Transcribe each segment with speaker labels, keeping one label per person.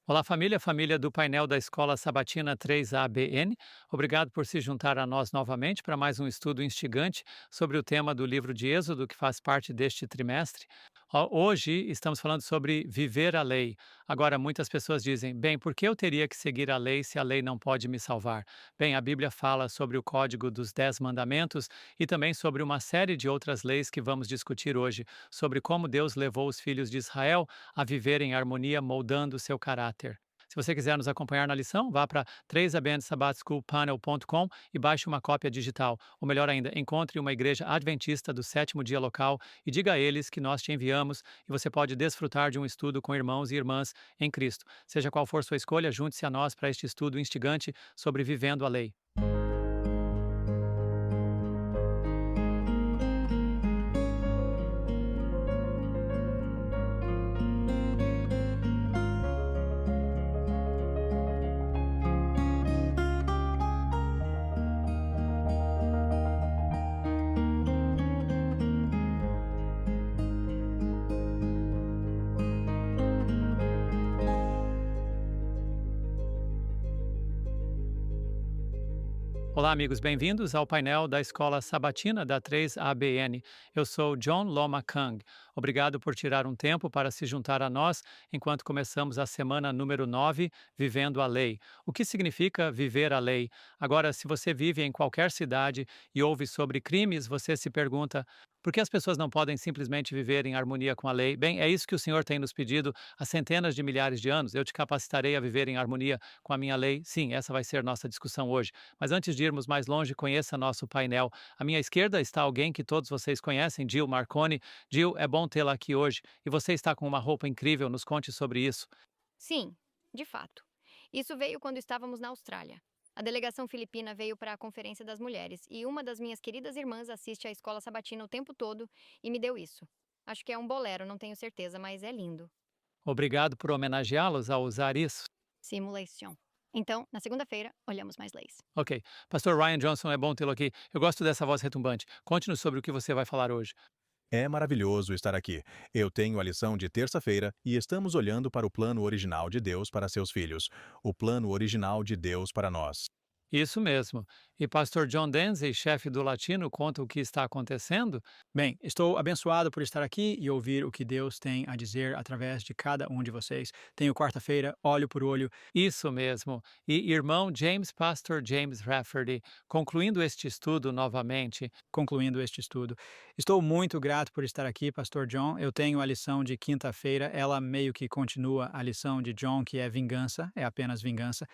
Speaker 1: Olá, família, família do painel da Escola Sabatina 3ABN. Obrigado por se juntar a nós novamente para mais um estudo instigante sobre o tema do livro de Êxodo, que faz parte deste trimestre. Hoje estamos falando sobre viver a lei. Agora, muitas pessoas dizem: bem, por que eu teria que seguir a lei se a lei não pode me salvar? Bem, a Bíblia fala sobre o Código dos Dez Mandamentos e também sobre uma série de outras leis que vamos discutir hoje, sobre como Deus levou os filhos de Israel a viver em harmonia, moldando seu caráter. Se você quiser nos acompanhar na lição, vá para 3abnsabbatschoolpanel.com e baixe uma cópia digital. Ou melhor ainda, encontre uma igreja adventista do sétimo dia local e diga a eles que nós te enviamos e você pode desfrutar de um estudo com irmãos e irmãs em Cristo. Seja qual for sua escolha, junte-se a nós para este estudo instigante sobre vivendo a lei. Olá, amigos, bem-vindos ao painel da Escola Sabatina da 3ABN. Eu sou John Loma Kang. Obrigado por tirar um tempo para se juntar a nós enquanto começamos a semana número 9, Vivendo a Lei. O que significa viver a lei? Agora, se você vive em qualquer cidade e ouve sobre crimes, você se pergunta: por que as pessoas não podem simplesmente viver em harmonia com a lei? Bem, é isso que o Senhor tem nos pedido há centenas de milhares de anos. Eu te capacitarei a viver em harmonia com a minha lei. Sim, essa vai ser nossa discussão hoje. Mas antes de irmos mais longe, conheça nosso painel. À minha esquerda está alguém que todos vocês conhecem, Jill Marconi. Jill, é bom tê-la aqui hoje. E você está com uma roupa incrível, nos conte sobre isso.
Speaker 2: Sim, de fato. Isso veio quando estávamos na Austrália. A delegação filipina veio para a Conferência das Mulheres e uma das minhas queridas irmãs assiste à escola sabatina o tempo todo e me deu isso. Acho que é um bolero, não tenho certeza, mas é lindo.
Speaker 1: Obrigado por homenageá-los ao usar isso.
Speaker 2: Simulation. Então, na segunda-feira, olhamos mais leis.
Speaker 1: Ok. Pastor Ryan Johnson, é bom tê-lo aqui. Eu gosto dessa voz retumbante. Conte-nos sobre o que você vai falar hoje.
Speaker 3: É maravilhoso estar aqui. Eu tenho a lição de terça-feira e estamos olhando para o plano original de Deus para seus filhos, o plano original de Deus para nós.
Speaker 1: Isso mesmo. E pastor John Denzi, chefe do Latino, conta o que está acontecendo?
Speaker 4: Bem, estou abençoado por estar aqui e ouvir o que Deus tem a dizer através de cada um de vocês. Tenho quarta-feira, olho por olho.
Speaker 1: Isso mesmo. E irmão Pastor James Rafferty, concluindo este estudo novamente.
Speaker 4: Concluindo este estudo. Estou muito grato por estar aqui, Pastor John. Eu tenho a lição de quinta-feira, ela meio que continua a lição de John, que é vingança, é apenas vingança.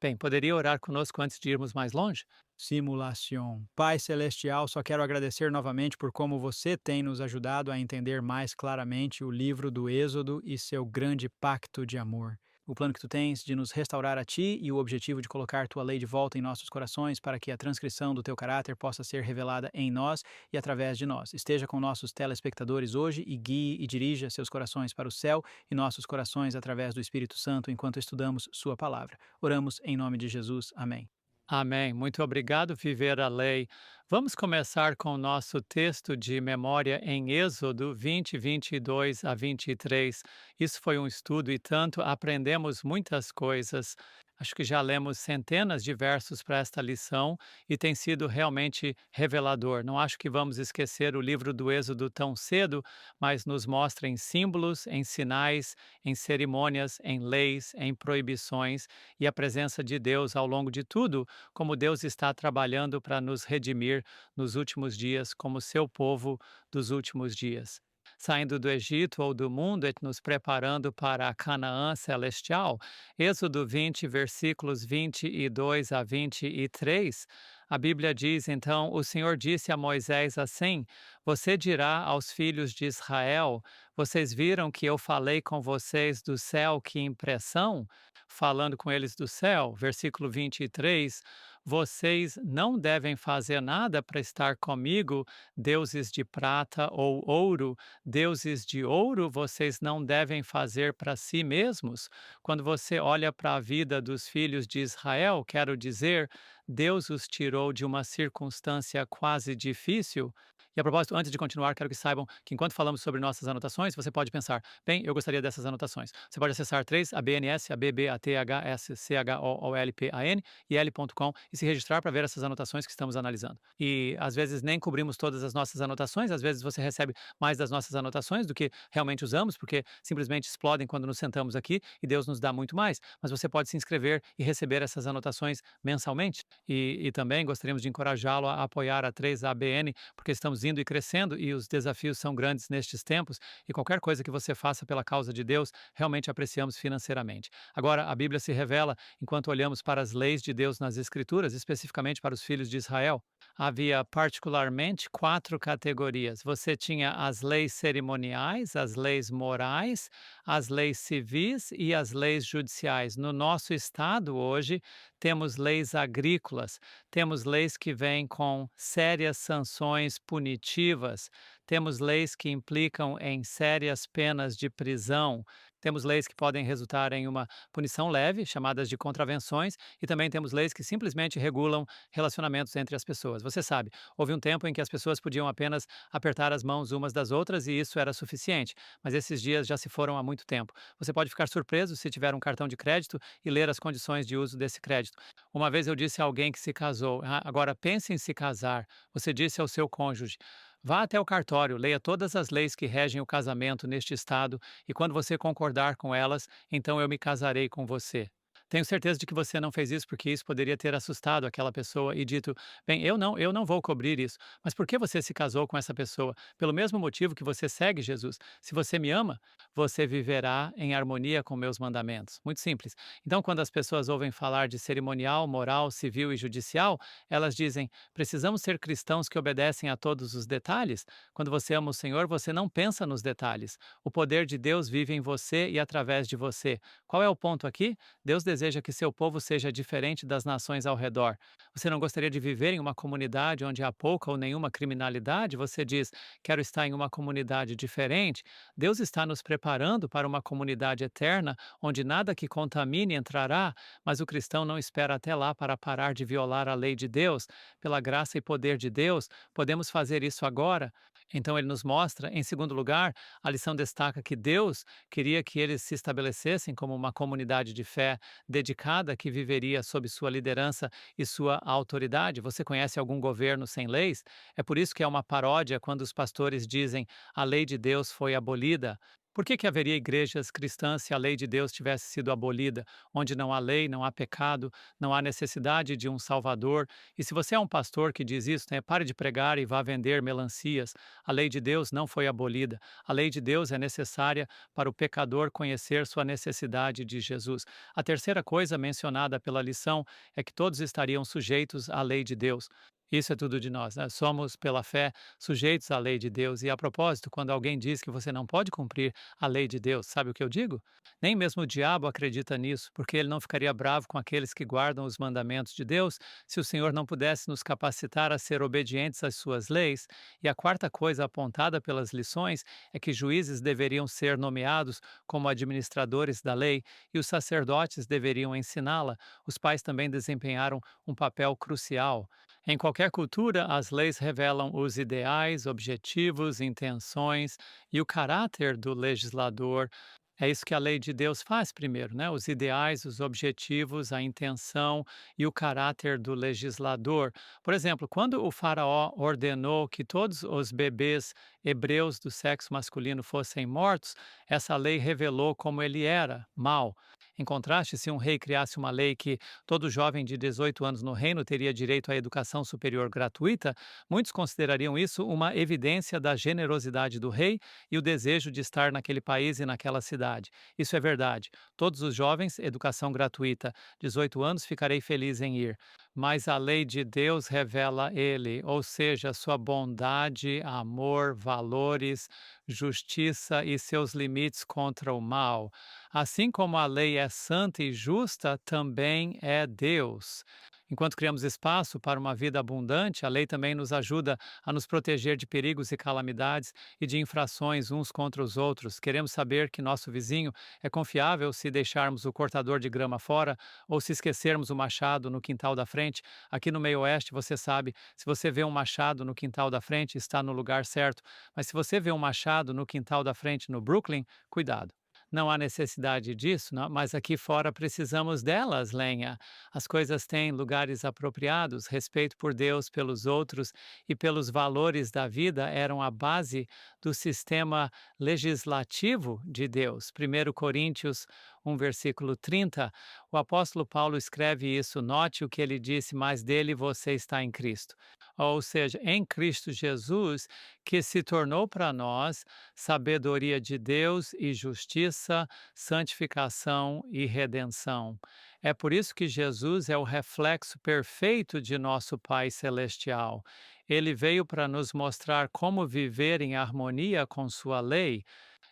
Speaker 1: Bem, poderia orar conosco antes de irmos mais longe?
Speaker 4: Simulação. Pai Celestial, só quero agradecer novamente por como você tem nos ajudado a entender mais claramente o livro do Êxodo e seu grande pacto de amor. O plano que tu tens de nos restaurar a ti e o objetivo de colocar tua lei de volta em nossos corações para que a transcrição do teu caráter possa ser revelada em nós e através de nós. Esteja com nossos telespectadores hoje e guie e dirija seus corações para o céu e nossos corações através do Espírito Santo enquanto estudamos sua palavra. Oramos em nome de Jesus. Amém.
Speaker 1: Amém. Muito obrigado, Viver a Lei. Vamos começar com o nosso texto de memória em Êxodo 20, 22 a 23. Isso foi um estudo e tanto aprendemos muitas coisas. Acho que já lemos centenas de versos para esta lição e tem sido realmente revelador. Não acho que vamos esquecer o livro do Êxodo tão cedo, mas nos mostra em símbolos, em sinais, em cerimônias, em leis, em proibições e a presença de Deus ao longo de tudo, como Deus está trabalhando para nos redimir nos últimos dias, como seu povo dos últimos dias. Saindo do Egito ou do mundo e nos preparando para a Canaã celestial, Êxodo 20, versículos 22 a 23, a Bíblia diz: então, o Senhor disse a Moisés assim: você dirá aos filhos de Israel: vocês viram que eu falei com vocês do céu, que impressão? Falando com eles do céu, versículo 23, vocês não devem fazer nada para estar comigo, deuses de prata ou ouro, deuses de ouro vocês não devem fazer para si mesmos. Quando você olha para a vida dos filhos de Israel, quero dizer, Deus os tirou de uma circunstância quase difícil. E a propósito, antes de continuar, quero que saibam que enquanto falamos sobre nossas anotações, você pode pensar, bem, eu gostaria dessas anotações. Você pode acessar 3ABNS, ABBATHSCHOOLPAN e L.com e se registrar para ver essas anotações que estamos analisando. E às vezes nem cobrimos todas as nossas anotações, às vezes você recebe mais das nossas anotações do que realmente usamos, porque simplesmente explodem quando nos sentamos aqui e Deus nos dá muito mais. Mas você pode se inscrever e receber essas anotações mensalmente. E também gostaríamos de encorajá-lo a apoiar a 3ABN, porque estamos indo e crescendo e os desafios são grandes nestes tempos. E qualquer coisa que você faça pela causa de Deus, realmente apreciamos financeiramente. Agora, a Bíblia se revela enquanto olhamos para as leis de Deus nas Escrituras, especificamente para os filhos de Israel. Havia particularmente quatro categorias. Você tinha as leis cerimoniais, as leis morais, as leis civis e as leis judiciais. No nosso estado hoje, temos leis agrícolas, temos leis que vêm com sérias sanções punitivas, temos leis que implicam em sérias penas de prisão. Temos leis que podem resultar em uma punição leve, chamadas de contravenções, e também temos leis que simplesmente regulam relacionamentos entre as pessoas. Você sabe, houve um tempo em que as pessoas podiam apenas apertar as mãos umas das outras e isso era suficiente, mas esses dias já se foram há muito tempo. Você pode ficar surpreso se tiver um cartão de crédito e ler as condições de uso desse crédito. Uma vez eu disse a alguém que se casou, agora pense em se casar. Você disse ao seu cônjuge, vá até o cartório, leia todas as leis que regem o casamento neste estado e quando você concordar com elas, então eu me casarei com você. Tenho certeza de que você não fez isso porque isso poderia ter assustado aquela pessoa e dito: bem, eu não vou cobrir isso. Mas por que você se casou com essa pessoa? Pelo mesmo motivo que você segue Jesus. Se você me ama, você viverá em harmonia com meus mandamentos. Muito simples. Então, quando as pessoas ouvem falar de cerimonial, moral, civil e judicial, elas dizem: precisamos ser cristãos que obedecem a todos os detalhes? Quando você ama o Senhor, você não pensa nos detalhes. O poder de Deus vive em você e através de você. Qual é o ponto aqui? Deus deseja que seu povo seja diferente das nações ao redor. Você não gostaria de viver em uma comunidade onde há pouca ou nenhuma criminalidade? Você diz, quero estar em uma comunidade diferente. Deus está nos preparando para uma comunidade eterna, onde nada que contamine entrará, mas o cristão não espera até lá para parar de violar a lei de Deus. Pela graça e poder de Deus, podemos fazer isso agora. Então ele nos mostra, em segundo lugar, a lição destaca que Deus queria que eles se estabelecessem como uma comunidade de fé dedicada que viveria sob sua liderança e sua autoridade. Você conhece algum governo sem leis? É por isso que é uma paródia quando os pastores dizem a lei de Deus foi abolida. Por que haveria igrejas cristãs se a lei de Deus tivesse sido abolida? Onde não há lei, não há pecado, não há necessidade de um Salvador. E se você é um pastor que diz isso, né, pare de pregar e vá vender melancias. A lei de Deus não foi abolida. A lei de Deus é necessária para o pecador conhecer sua necessidade de Jesus. A terceira coisa mencionada pela lição é que todos estariam sujeitos à lei de Deus. Isso é tudo de nós, né? Somos, pela fé, sujeitos à lei de Deus. E a propósito, quando alguém diz que você não pode cumprir a lei de Deus, sabe o que eu digo? Nem mesmo o diabo acredita nisso, porque ele não ficaria bravo com aqueles que guardam os mandamentos de Deus se o Senhor não pudesse nos capacitar a ser obedientes às suas leis. E a quarta coisa apontada pelas lições é que juízes deveriam ser nomeados como administradores da lei e os sacerdotes deveriam ensiná-la. Os pais também desempenharam um papel crucial. Em qualquer cultura, as leis revelam os ideais, objetivos, intenções e o caráter do legislador. É isso que a lei de Deus faz primeiro, né? Os ideais, os objetivos, a intenção e o caráter do legislador. Por exemplo, quando o faraó ordenou que todos os bebês hebreus do sexo masculino fossem mortos, essa lei revelou como ele era, mau. Em contraste, se um rei criasse uma lei que todo jovem de 18 anos no reino teria direito à educação superior gratuita, muitos considerariam isso uma evidência da generosidade do rei e o desejo de estar naquele país e naquela cidade. Isso é verdade. Todos os jovens, educação gratuita, 18 anos, ficarei feliz em ir. Mas a lei de Deus revela ele, ou seja, sua bondade, amor, valores, justiça e seus limites contra o mal. Assim como a lei é santa e justa, também é Deus. Enquanto criamos espaço para uma vida abundante, a lei também nos ajuda a nos proteger de perigos e calamidades e de infrações uns contra os outros. Queremos saber que nosso vizinho é confiável se deixarmos o cortador de grama fora ou se esquecermos o machado no quintal da frente. Aqui no meio oeste, você sabe, se você vê um machado no quintal da frente, está no lugar certo. Mas se você vê um machado no quintal da frente no Brooklyn, cuidado. Não há necessidade disso, mas aqui fora precisamos delas, lenha. As coisas têm lugares apropriados, respeito por Deus, pelos outros e pelos valores da vida eram a base do sistema legislativo de Deus. 1 Coríntios 1, versículo 30, o apóstolo Paulo escreve isso. Note o que ele disse, mas dele você está em Cristo. Ou seja, em Cristo Jesus, que se tornou para nós sabedoria de Deus e justiça, santificação e redenção. É por isso que Jesus é o reflexo perfeito de nosso Pai Celestial. Ele veio para nos mostrar como viver em harmonia com Sua lei.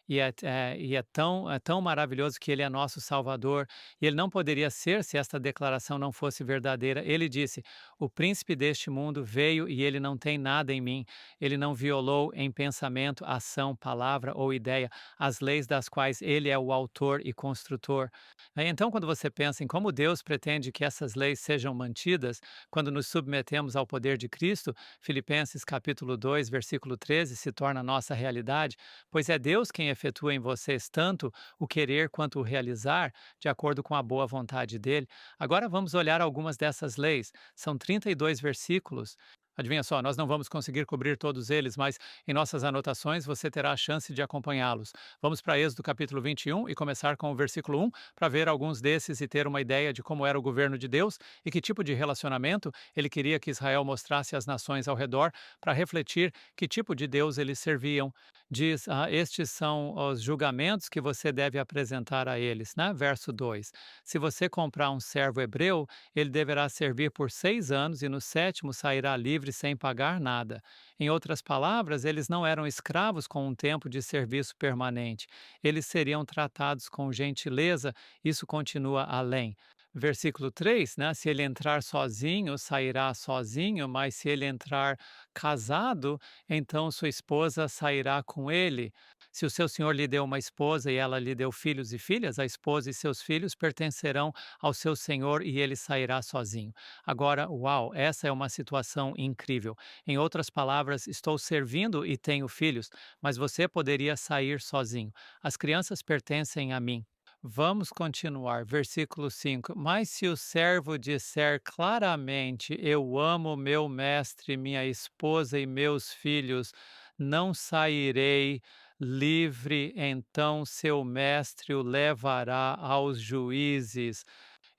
Speaker 1: E é tão maravilhoso que Ele é nosso Salvador. E Ele não poderia ser se esta declaração não fosse verdadeira. Ele disse: O príncipe deste mundo veio e ele não tem nada em mim. Ele não violou em pensamento, ação, palavra ou ideia as leis das quais Ele é o autor e construtor. Então, quando você pensa em como Deus pretende que essas leis sejam mantidas, quando nos submetemos ao poder de Cristo, Filipenses capítulo 2, versículo 13, se torna nossa realidade, pois é Deus quem efetua em vocês tanto o querer quanto o realizar, de acordo com a boa vontade dele. Agora vamos olhar algumas dessas leis. São 32 versículos. Adivinha só, nós não vamos conseguir cobrir todos eles, mas em nossas anotações você terá a chance de acompanhá-los. Vamos para Êxodo capítulo 21 e começar com o versículo 1 para ver alguns desses e ter uma ideia de como era o governo de Deus e que tipo de relacionamento ele queria que Israel mostrasse às nações ao redor para refletir que tipo de Deus eles serviam. Diz, estes são os julgamentos que você deve apresentar a eles, né? Verso 2. Se você comprar um servo hebreu, ele deverá servir por 6 anos e no sétimo sairá livre sem pagar nada. Em outras palavras, eles não eram escravos com um tempo de serviço permanente. Eles seriam tratados com gentileza, isso continua além. Versículo 3, né? Se ele entrar sozinho, sairá sozinho, mas se ele entrar casado, então sua esposa sairá com ele. Se o seu senhor lhe deu uma esposa e ela lhe deu filhos e filhas, a esposa e seus filhos pertencerão ao seu senhor e ele sairá sozinho. Agora, uau, essa é uma situação incrível. Em outras palavras, estou servindo e tenho filhos, mas você poderia sair sozinho. As crianças pertencem a mim. Vamos continuar, versículo 5. Mas se o servo disser claramente: Eu amo meu mestre, minha esposa e meus filhos, não sairei livre, então seu mestre o levará aos juízes.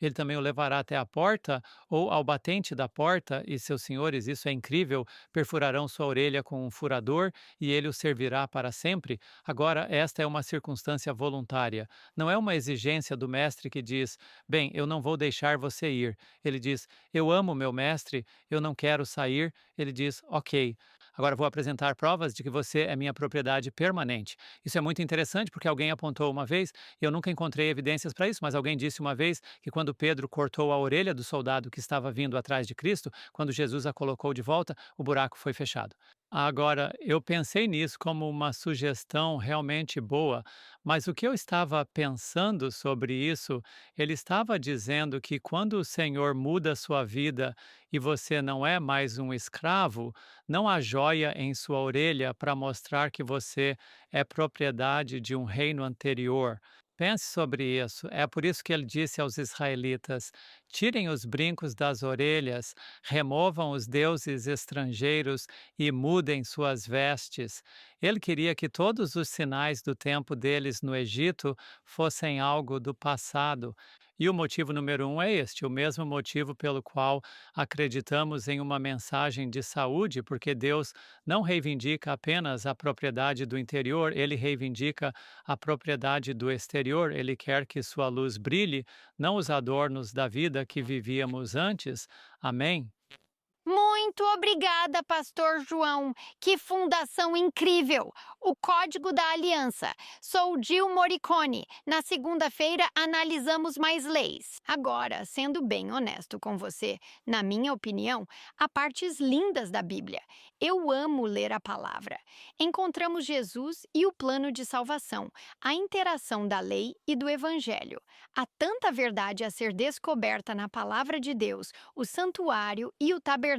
Speaker 1: Ele também o levará até a porta ou ao batente da porta, e seus senhores, isso é incrível, perfurarão sua orelha com um furador e ele o servirá para sempre. Agora, esta é uma circunstância voluntária. Não é uma exigência do mestre que diz: Bem, eu não vou deixar você ir. Ele diz: Eu amo meu mestre, eu não quero sair. Ele diz: Ok. Agora vou apresentar provas de que você é minha propriedade permanente. Isso é muito interessante porque alguém apontou uma vez, e eu nunca encontrei evidências para isso, mas alguém disse uma vez que quando Pedro cortou a orelha do soldado que estava vindo atrás de Cristo, quando Jesus a colocou de volta, o buraco foi fechado. Agora, eu pensei nisso como uma sugestão realmente boa, mas o que eu estava pensando sobre isso, ele estava dizendo que quando o Senhor muda a sua vida e você não é mais um escravo, não há joia em sua orelha para mostrar que você é propriedade de um reino anterior. Pense sobre isso. É por isso que ele disse aos israelitas: tirem os brincos das orelhas, removam os deuses estrangeiros e mudem suas vestes. Ele queria que todos os sinais do tempo deles no Egito fossem algo do passado. E o motivo número um é este, o mesmo motivo pelo qual acreditamos em uma mensagem de saúde, porque Deus não reivindica apenas a propriedade do interior, ele reivindica a propriedade do exterior, ele quer que sua luz brilhe, não os adornos da vida que vivíamos antes. Amém?
Speaker 2: Muito obrigada, Pastor João. Que fundação incrível! O Código da Aliança. Sou Jill Morricone. Na segunda-feira analisamos mais leis. Agora, sendo bem honesto com você, na minha opinião, há partes lindas da Bíblia. Eu amo ler a palavra. Encontramos Jesus e o plano de salvação, a interação da lei e do evangelho. Há tanta verdade a ser descoberta na palavra de Deus, o santuário e o tabernáculo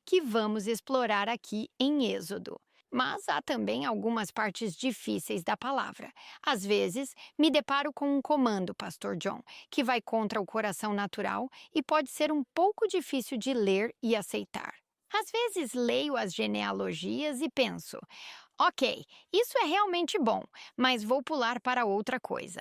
Speaker 2: que vamos explorar aqui em Êxodo. Mas há também algumas partes difíceis da palavra. Às vezes, me deparo com um comando, Pastor John, que vai contra o coração natural e pode ser um pouco difícil de ler e aceitar. Às vezes leio as genealogias e penso: ok, isso é realmente bom, mas vou pular para outra coisa.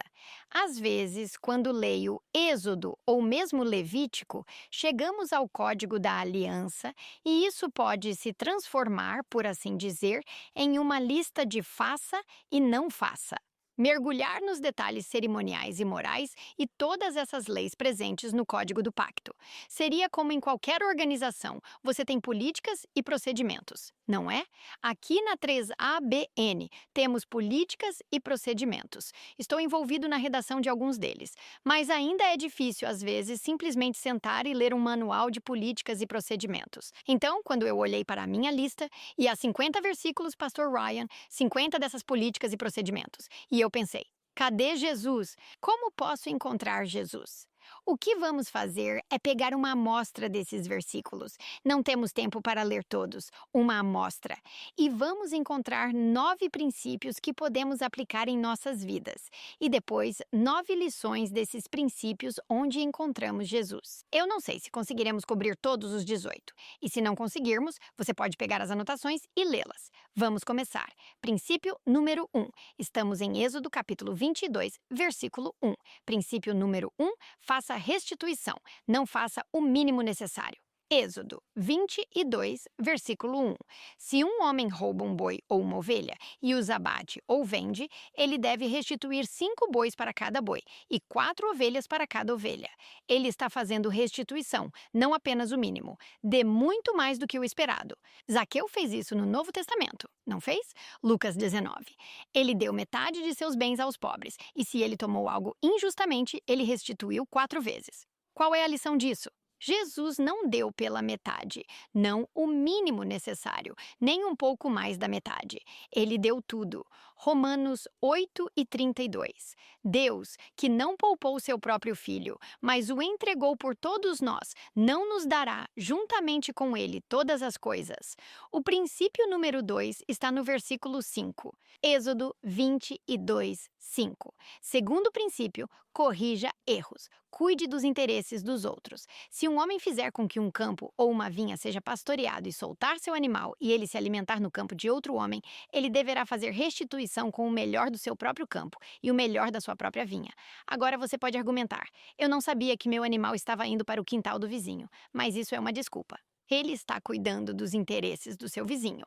Speaker 2: Às vezes, quando leio Êxodo ou mesmo Levítico, chegamos ao Código da Aliança e isso pode se transformar, por assim dizer, em uma lista de faça e não faça. Mergulhar nos detalhes cerimoniais e morais e todas essas leis presentes no Código do Pacto. Seria como em qualquer organização, você tem políticas e procedimentos, não é? Aqui na 3ABN temos políticas e procedimentos. Estou envolvido na redação de alguns deles, mas ainda é difícil, às vezes, simplesmente sentar e ler um manual de políticas e procedimentos. Então, quando eu olhei para a minha lista, e há 50 versículos, Pastor Ryan, 50 dessas políticas e procedimentos, e eu pensei: cadê Jesus? Como posso encontrar Jesus? O que vamos fazer é pegar uma amostra desses versículos. Não temos tempo para ler todos, uma amostra. E vamos encontrar 9 princípios que podemos aplicar em nossas vidas. E depois, 9 lições desses princípios onde encontramos Jesus. Eu não sei se conseguiremos cobrir todos os 18. E se não conseguirmos, você pode pegar as anotações e lê-las. Vamos começar. Princípio número 1. Estamos em Êxodo capítulo 22, versículo 1. Princípio número 1. Faça restituição, não faça o mínimo necessário. Êxodo 22, versículo 1. Se um homem rouba um boi ou uma ovelha e os abate ou vende, ele deve restituir 5 bois para cada boi e 4 ovelhas para cada ovelha. Ele está fazendo restituição, não apenas o mínimo. Dê muito mais do que o esperado. Zaqueu fez isso no Novo Testamento, não fez? Lucas 19. Ele deu metade de seus bens aos pobres, e se ele tomou algo injustamente, ele restituiu 4 vezes. Qual é a lição disso? Jesus não deu pela metade, não o mínimo necessário, nem um pouco mais da metade. Ele deu tudo. Romanos 8:32. Deus, que não poupou seu próprio filho, mas o entregou por todos nós, não nos dará, juntamente com ele, todas as coisas. O princípio número 2 está no versículo 5. Êxodo 22:5. Segundo princípio, corrija erros. Cuide dos interesses dos outros. Se um homem fizer com que um campo ou uma vinha seja pastoreado e soltar seu animal e ele se alimentar no campo de outro homem, ele deverá fazer restituição com o melhor do seu próprio campo e o melhor da sua própria vinha. Agora você pode argumentar: eu não sabia que meu animal estava indo para o quintal do vizinho, mas isso é uma desculpa. Ele está cuidando dos interesses do seu vizinho.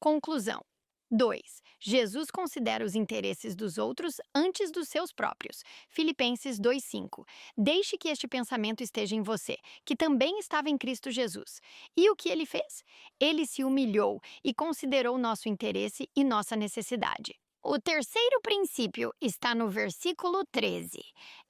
Speaker 2: Conclusão. 2. Jesus considera os interesses dos outros antes dos seus próprios. Filipenses 2:5. Deixe que este pensamento esteja em você, que também estava em Cristo Jesus. E o que ele fez? Ele se humilhou e considerou nosso interesse e nossa necessidade. O terceiro princípio está no versículo 13.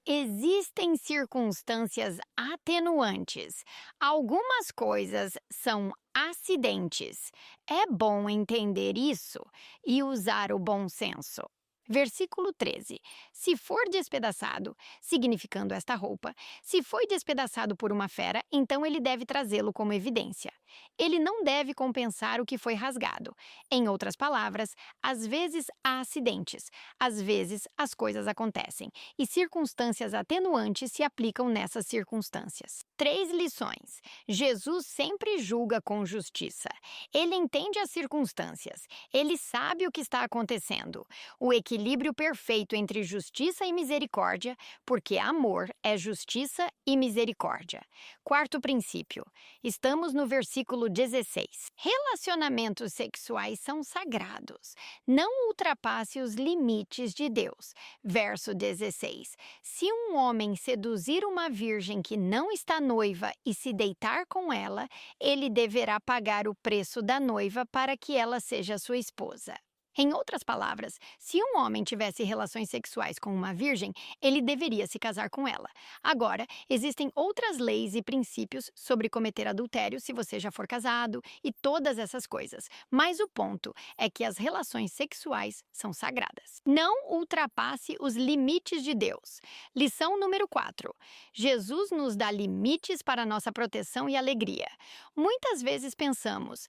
Speaker 2: Existem circunstâncias atenuantes. Algumas coisas são acidentes. É bom entender isso e usar o bom senso. Versículo 13. Se for despedaçado, significando esta roupa, se foi despedaçado por uma fera, então ele deve trazê-lo como evidência. Ele não deve compensar o que foi rasgado. Em outras palavras, às vezes há acidentes, às vezes as coisas acontecem, e circunstâncias atenuantes se aplicam nessas circunstâncias. 3 lições. Jesus sempre julga com justiça. Ele entende as circunstâncias. Ele sabe o que está acontecendo. O equilíbrio equilíbrio perfeito entre justiça e misericórdia, porque amor é justiça e misericórdia. Quarto princípio. Estamos no versículo 16. Relacionamentos sexuais são sagrados. Não ultrapasse os limites de Deus. Verso 16. Se um homem seduzir uma virgem que não está noiva e se deitar com ela, ele deverá pagar o preço da noiva para que ela seja sua esposa. Em outras palavras, se um homem tivesse relações sexuais com uma virgem, ele deveria se casar com ela. Agora, existem outras leis e princípios sobre cometer adultério se você já for casado e todas essas coisas. Mas o ponto é que as relações sexuais são sagradas. Não ultrapasse os limites de Deus. Lição número 4. Jesus nos dá limites para nossa proteção e alegria. Muitas vezes pensamos,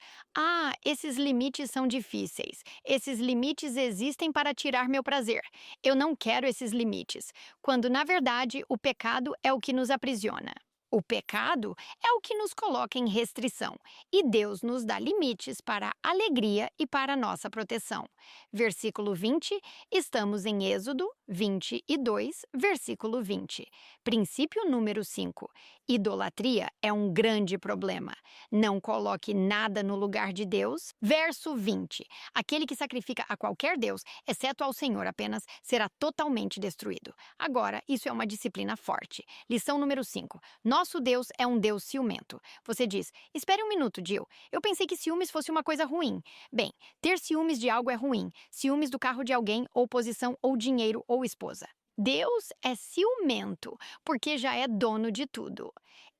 Speaker 2: esses limites são difíceis. Esses limites existem para tirar meu prazer. Eu não quero esses limites. Quando, na verdade, o pecado é o que nos aprisiona. O pecado é o que nos coloca em restrição, e Deus nos dá limites para a alegria e para a nossa proteção. Versículo 20, estamos em Êxodo 22, versículo 20. Princípio número 5. Idolatria é um grande problema. Não coloque nada no lugar de Deus. Verso 20. Aquele que sacrifica a qualquer Deus, exceto ao Senhor apenas, será totalmente destruído. Agora, isso é uma disciplina forte. Lição número 5. Nosso Deus é um Deus ciumento. Você diz, espere um minuto, Jill. Eu pensei que ciúmes fosse uma coisa ruim. Bem, ter ciúmes de algo é ruim. Ciúmes do carro de alguém, ou posição, ou dinheiro, ou esposa. Deus é ciumento, porque já é dono de tudo.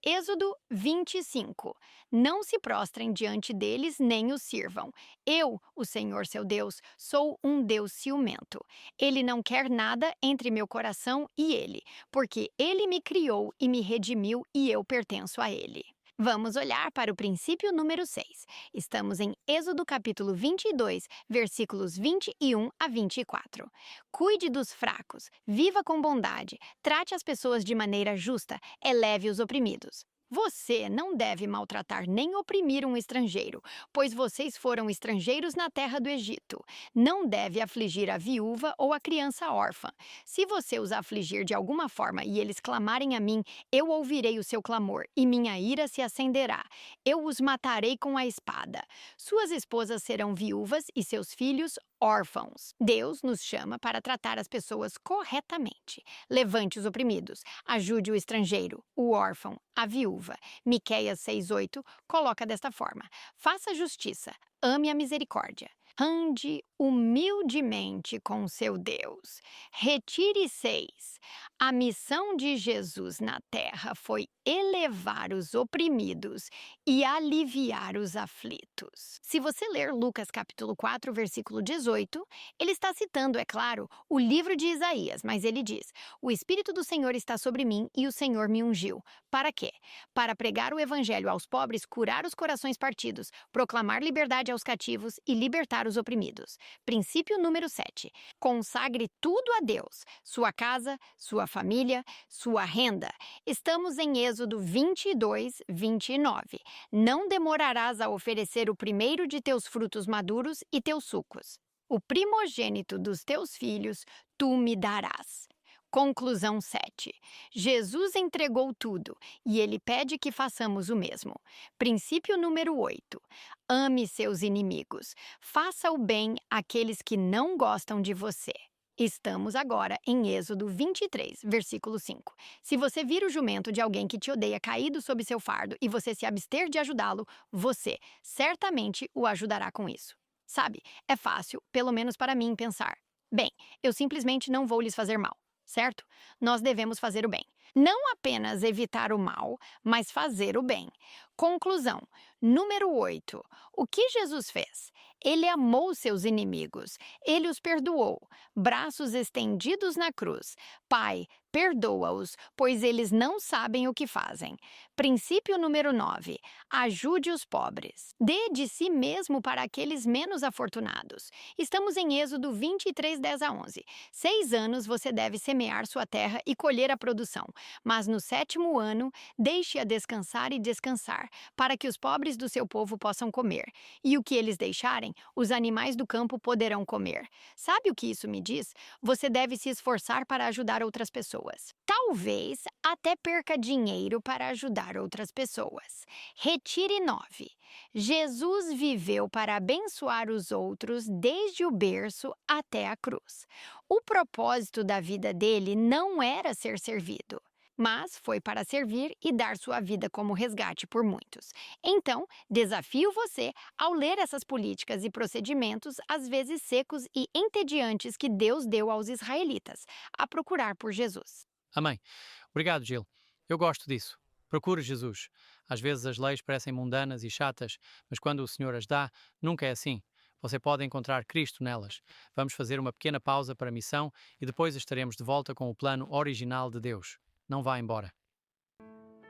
Speaker 2: Êxodo 25. Não se prostrem diante deles, nem os sirvam. Eu, o Senhor seu Deus, sou um Deus ciumento. Ele não quer nada entre meu coração e ele, porque ele me criou e me redimiu e eu pertenço a ele. Vamos olhar para o princípio número 6. Estamos em Êxodo capítulo 22, versículos 21 a 24. Cuide dos fracos, viva com bondade, trate as pessoas de maneira justa, eleve os oprimidos. Você não deve maltratar nem oprimir um estrangeiro, pois vocês foram estrangeiros na terra do Egito. Não deve afligir a viúva ou a criança órfã. Se você os afligir de alguma forma e eles clamarem a mim, eu ouvirei o seu clamor, e minha ira se acenderá. Eu os matarei com a espada. Suas esposas serão viúvas e seus filhos órfãos. Deus nos chama para tratar as pessoas corretamente. Levante os oprimidos, ajude o estrangeiro, o órfão, a viúva. Miqueias 6:8 coloca desta forma: faça justiça, ame a misericórdia. Ande humildemente com seu Deus. Retire 6. A missão de Jesus na terra foi elevar os oprimidos e aliviar os aflitos. Se você ler Lucas capítulo 4, versículo 18, ele está citando, é claro, o livro de Isaías, mas ele diz: o Espírito do Senhor está sobre mim e o Senhor me ungiu. Para quê? Para pregar o evangelho aos pobres, curar os corações partidos, proclamar liberdade aos cativos e libertar os oprimidos. Princípio número 7. Consagre tudo a Deus, sua casa, sua família, sua renda. Estamos em Êxodo 22, 29. Não demorarás a oferecer o primeiro de teus frutos maduros e teus sucos. O primogênito dos teus filhos tu me darás. Conclusão 7. Jesus entregou tudo e ele pede que façamos o mesmo. Princípio número 8. Ame seus inimigos. Faça o bem àqueles que não gostam de você. Estamos agora em Êxodo 23, versículo 5. Se você vir o jumento de alguém que te odeia caído sob seu fardo e você se abster de ajudá-lo, você certamente o ajudará com isso. Sabe, é fácil, pelo menos para mim, pensar: bem, eu simplesmente não vou lhes fazer mal. Certo? Nós devemos fazer o bem. Não apenas evitar o mal, mas fazer o bem. Conclusão. Número 8. O que Jesus fez? Ele amou seus inimigos. Ele os perdoou. Braços estendidos na cruz. Pai, perdoa-os, pois eles não sabem o que fazem. Princípio número 9. Ajude os pobres. Dê de si mesmo para aqueles menos afortunados. Estamos em Êxodo 23, 10 a 11. 6 anos você deve semear sua terra e colher a produção, mas no 7º ano, deixe-a descansar e descansar, para que os pobres do seu povo possam comer. E o que eles deixarem, os animais do campo poderão comer. Sabe o que isso me diz? Você deve se esforçar para ajudar outras pessoas. Talvez até perca dinheiro para ajudar outras pessoas. Retire 9. Jesus viveu para abençoar os outros desde o berço até a cruz. O propósito da vida dele não era ser servido, mas foi para servir e dar sua vida como resgate por muitos. Então, desafio você, ao ler essas políticas e procedimentos, às vezes secos e entediantes que Deus deu aos israelitas, a procurar por Jesus.
Speaker 1: Amém. Obrigado, Gil. Eu gosto disso. Procure Jesus. Às vezes as leis parecem mundanas e chatas, mas quando o Senhor as dá, nunca é assim. Você pode encontrar Cristo nelas. Vamos fazer uma pequena pausa para a missão e depois estaremos de volta com o plano original de Deus. Não vá embora.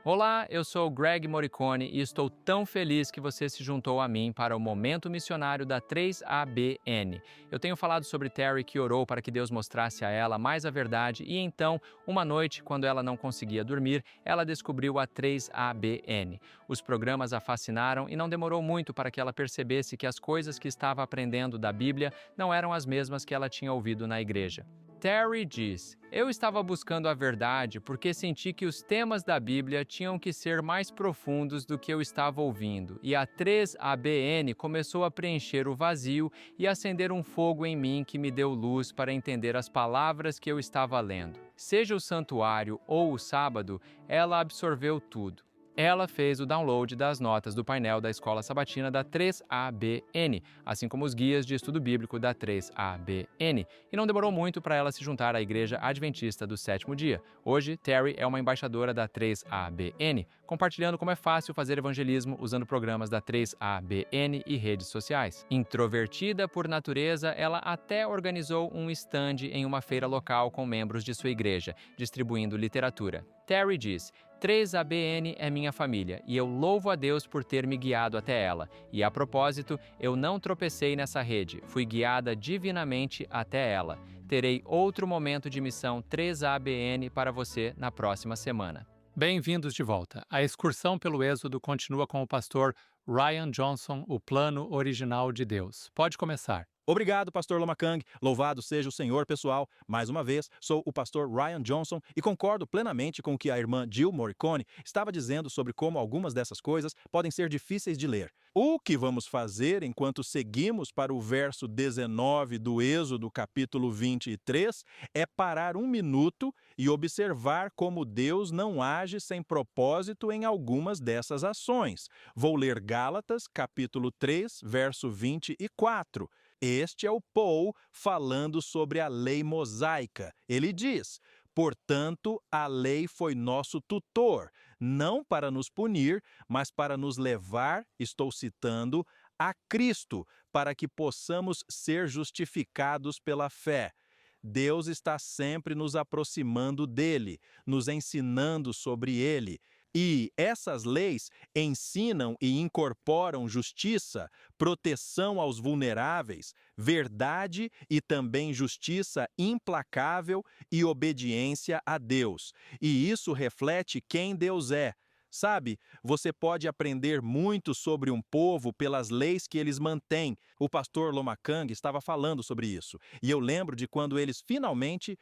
Speaker 5: Olá, eu sou o Greg Morricone e estou tão feliz que você se juntou a mim para o Momento Missionário da 3ABN. Eu tenho falado sobre Terry que orou para que Deus mostrasse a ela mais a verdade e então, uma noite, quando ela não conseguia dormir, ela descobriu a 3ABN. Os programas a fascinaram e não demorou muito para que ela percebesse que as coisas que estava aprendendo da Bíblia não eram as mesmas que ela tinha ouvido na igreja. Terry diz: eu estava buscando a verdade porque senti que os temas da Bíblia tinham que ser mais profundos do que eu estava ouvindo, e a 3ABN começou a preencher o vazio e acender um fogo em mim que me deu luz para entender as palavras que eu estava lendo. Seja o santuário ou o sábado, ela absorveu tudo. Ela fez o download das notas do painel da Escola Sabatina da 3ABN, assim como os guias de estudo bíblico da 3ABN, e não demorou muito para ela se juntar à Igreja Adventista do 7º Dia. Hoje, Terry é uma embaixadora da 3ABN, compartilhando como é fácil fazer evangelismo usando programas da 3ABN e redes sociais. Introvertida por natureza, ela até organizou um stand em uma feira local com membros de sua igreja, distribuindo literatura. Terry diz: 3ABN é minha família e eu louvo a Deus por ter me guiado até ela. E a propósito, eu não tropecei nessa rede, fui guiada divinamente até ela. Terei outro momento de missão 3ABN para você na próxima semana.
Speaker 1: Bem-vindos de volta. A excursão pelo Êxodo continua com o pastor Ryan Johnson, o plano original de Deus. Pode começar.
Speaker 3: Obrigado, pastor Lomakang. Louvado seja o Senhor, pessoal. Mais uma vez, sou o pastor Ryan Johnson e concordo plenamente com o que a irmã Jill Morricone estava dizendo sobre como algumas dessas coisas podem ser difíceis de ler. O que vamos fazer enquanto seguimos para o verso 19 do Êxodo, capítulo 23, é parar um minuto e observar como Deus não age sem propósito em algumas dessas ações. Vou ler Gálatas, capítulo 3, verso 24. Este é o Paul falando sobre a lei mosaica. Ele diz: portanto, a lei foi nosso tutor, não para nos punir, mas para nos levar, estou citando, a Cristo, para que possamos ser justificados pela fé. Deus está sempre nos aproximando dele, nos ensinando sobre ele. E essas leis ensinam e incorporam justiça, proteção aos vulneráveis, verdade e também justiça implacável e obediência a Deus. E isso reflete quem Deus é. Sabe, você pode aprender muito sobre um povo pelas leis que eles mantêm. O pastor Lomakang estava falando sobre isso. E eu lembro de quando eles finalmente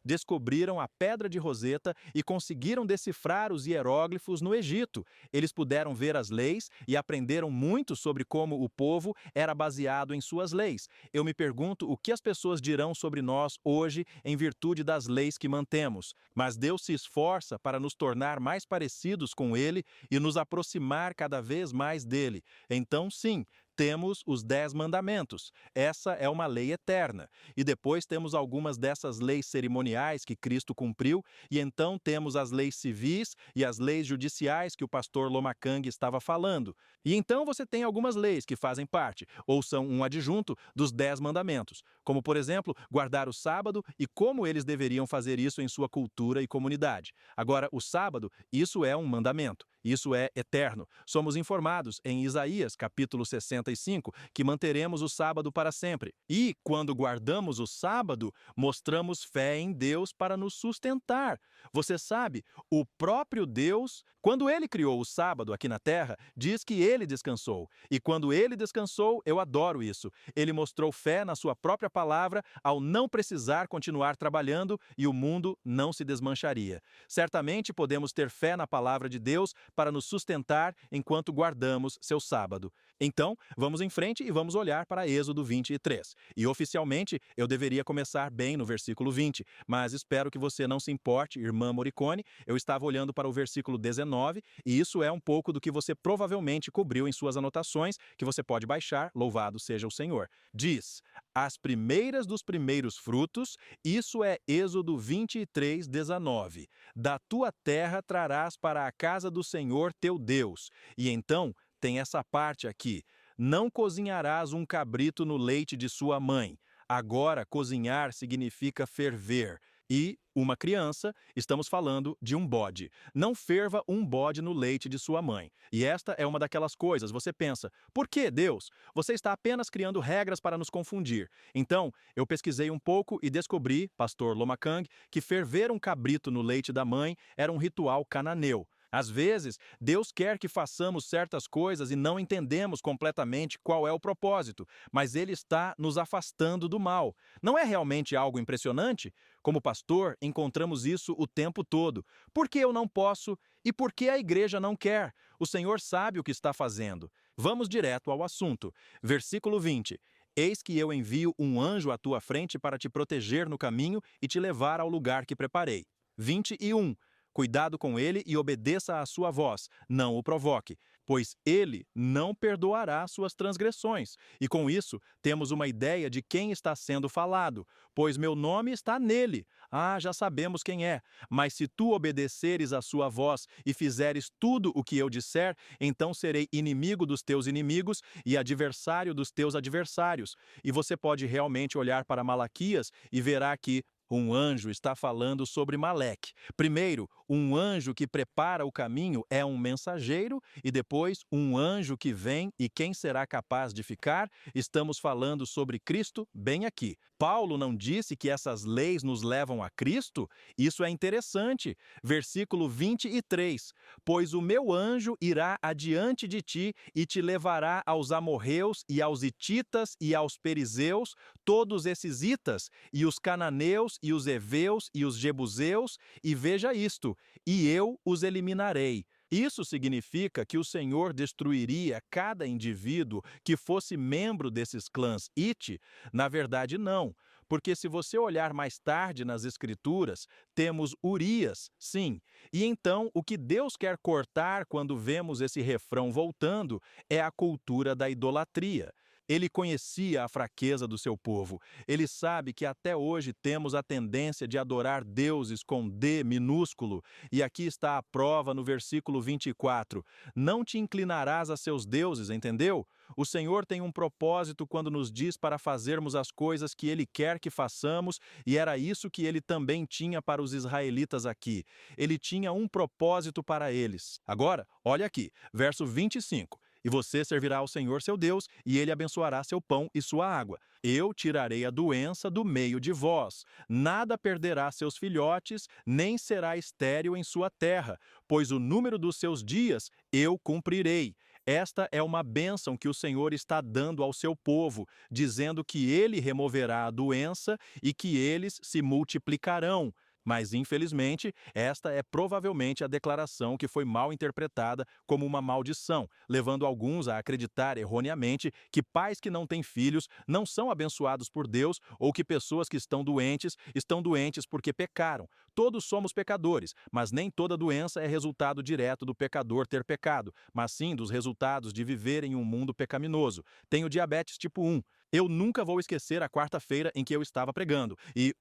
Speaker 3: descobriram a pedra de Roseta e conseguiram decifrar os hieróglifos no Egito. Eles puderam ver as leis e aprenderam muito sobre como o povo era baseado em suas leis. Eu me pergunto o que as pessoas dirão sobre nós hoje em virtude das leis que mantemos. Mas Deus se esforça para nos tornar mais parecidos com Ele e nos aproximar cada vez mais dele. Então, sim, temos os 10 mandamentos. Essa é uma lei eterna. E depois temos algumas dessas leis cerimoniais que Cristo cumpriu, e então temos as leis civis e as leis judiciais que o pastor Lomakang estava falando. E então você tem algumas leis que fazem parte, ou são um adjunto dos 10 mandamentos, como, por exemplo, guardar o sábado e como eles deveriam fazer isso em sua cultura e comunidade. Agora, o sábado, isso é um mandamento. Isso é eterno. Somos informados em Isaías, capítulo 65, que manteremos o sábado para sempre. E, quando guardamos o sábado, mostramos fé em Deus para nos sustentar. Você sabe, o próprio Deus, quando ele criou o sábado aqui na terra, diz que ele descansou. E quando ele descansou, eu adoro isso. Ele mostrou fé na sua própria palavra ao não precisar continuar trabalhando e o mundo não se desmancharia. Certamente podemos ter fé na palavra de Deus para nos sustentar enquanto guardamos seu sábado. Então, vamos em frente e vamos olhar para Êxodo 23. E oficialmente, eu deveria começar bem no versículo 20, mas espero que você não se importe, irmã Moricone. Eu estava olhando para o versículo 19, e isso é um pouco do que você provavelmente cobriu em suas anotações, que você pode baixar, louvado seja o Senhor. Diz, as primeiras dos primeiros frutos, isso é Êxodo 23, 19. Da tua terra trarás para a casa do Senhor teu Deus. E então, tem essa parte aqui. Não cozinharás um cabrito no leite de sua mãe. Agora, cozinhar significa ferver. E uma criança, estamos falando de um bode. Não ferva um bode no leite de sua mãe. E esta é uma daquelas coisas, você pensa, por que, Deus? Você está apenas criando regras para nos confundir. Então, eu pesquisei um pouco e descobri, pastor Lomakang, que ferver um cabrito no leite da mãe era um ritual cananeu. Às vezes, Deus quer que façamos certas coisas e não entendemos completamente qual é o propósito, mas Ele está nos afastando do mal. Não é realmente algo impressionante? Como pastor, encontramos isso o tempo todo. Por que eu não posso e por que a igreja não quer? O Senhor sabe o que está fazendo. Vamos direto ao assunto. Versículo 20. Eis que eu envio um anjo à tua frente para te proteger no caminho e te levar ao lugar que preparei. 21. Cuidado com ele e obedeça à sua voz, não o provoque, pois ele não perdoará suas transgressões. E com isso, temos uma ideia de quem está sendo falado, pois meu nome está nele. Ah, já sabemos quem é. Mas se tu obedeceres à sua voz e fizeres tudo o que eu disser, então serei inimigo dos teus inimigos e adversário dos teus adversários. E você pode realmente olhar para Malaquias e verá que um anjo está falando sobre Maleque. Primeiro, um anjo que prepara o caminho é um mensageiro, e depois um anjo que vem, e quem será capaz de ficar? Estamos falando sobre Cristo bem aqui. Paulo não disse que essas leis nos levam a Cristo? Isso é interessante. Versículo 23. Pois o meu anjo irá adiante de ti e te levará aos amorreus e aos hititas e aos perizeus, todos esses itas, e os cananeus e os heveus e os jebuseus, e veja isto, e eu os eliminarei. Isso significa que o Senhor destruiria cada indivíduo que fosse membro desses clãs Ite? Na verdade, não. Porque se você olhar mais tarde nas Escrituras, temos Urias, sim. E então, o que Deus quer cortar quando vemos esse refrão voltando é a cultura da idolatria. Ele conhecia a fraqueza do seu povo. Ele sabe que até hoje temos a tendência de adorar deuses com D minúsculo. E aqui está a prova no versículo 24. Não te inclinarás a seus deuses, entendeu? O Senhor tem um propósito quando nos diz para fazermos as coisas que Ele quer que façamos, e era isso que Ele também tinha para os israelitas aqui. Ele tinha um propósito para eles. Agora, olha aqui, verso 25. E você servirá ao Senhor seu Deus, e ele abençoará seu pão e sua água. Eu tirarei a doença do meio de vós. Nada perderá seus filhotes, nem será estéril em sua terra, pois o número dos seus dias eu cumprirei. Esta é uma bênção que o Senhor está dando ao seu povo, dizendo que ele removerá a doença e que eles se multiplicarão. Mas, infelizmente, esta é provavelmente a declaração que foi mal interpretada como uma maldição, levando alguns a acreditar erroneamente que pais que não têm filhos não são abençoados por Deus ou que pessoas que estão doentes porque pecaram. Todos somos pecadores, mas nem toda doença é resultado direto do pecador ter pecado, mas sim dos resultados de viver em um mundo pecaminoso. Tenho diabetes tipo 1. Eu nunca vou esquecer a quarta-feira em que eu estava pregando e,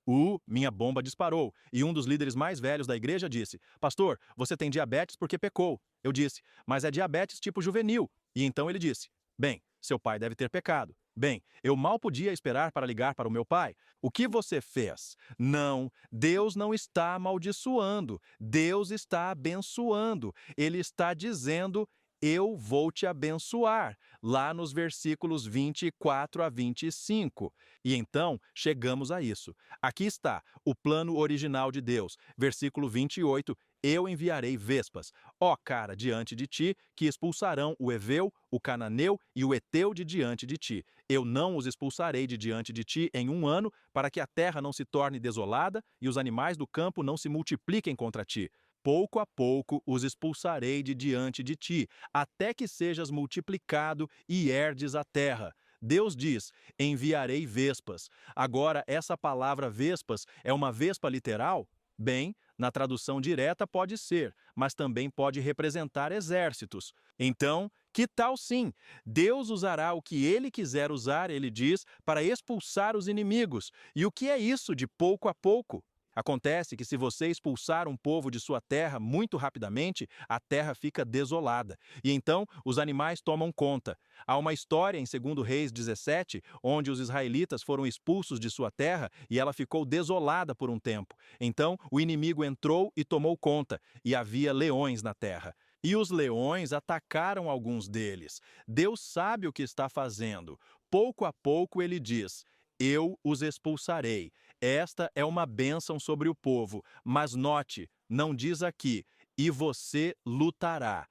Speaker 3: minha bomba disparou. E um dos líderes mais velhos da igreja disse: Pastor, você tem diabetes porque pecou. Eu disse: Mas é diabetes tipo juvenil. E então ele disse: Bem, seu pai deve ter pecado. Bem, eu mal podia esperar para ligar para o meu pai. O que você fez? Não, Deus não está amaldiçoando. Deus está abençoando. Ele está dizendo: eu vou te abençoar, lá nos versículos 24 a 25. E então, chegamos a isso. Aqui está o plano original de Deus. Versículo 28, eu enviarei vespas, ó cara, diante de ti, que expulsarão o Eveu, o Cananeu e o Eteu de diante de ti. Eu não os expulsarei de diante de ti em 1 ano, para que a terra não se torne desolada e os animais do campo não se multipliquem contra ti. Pouco a pouco os expulsarei de diante de ti, até que sejas multiplicado e herdes a terra. Deus diz: enviarei vespas. Agora, essa palavra vespas é uma vespa literal? Bem, na tradução direta pode ser, mas também pode representar exércitos. Então, que tal sim? Deus usará o que ele quiser usar, ele diz, para expulsar os inimigos. E o que é isso de pouco a pouco? Acontece que se você expulsar um povo de sua terra muito rapidamente, a terra fica desolada. E então os animais tomam conta. Há uma história em 2 Reis 17, onde os israelitas foram expulsos de sua terra e ela ficou desolada por um tempo. Então o inimigo entrou e tomou conta, e havia leões na terra. E os leões atacaram alguns deles. Deus sabe o que está fazendo. Pouco a pouco ele diz: eu os expulsarei. Esta é uma bênção sobre o povo, mas note, não diz aqui, e você lutará.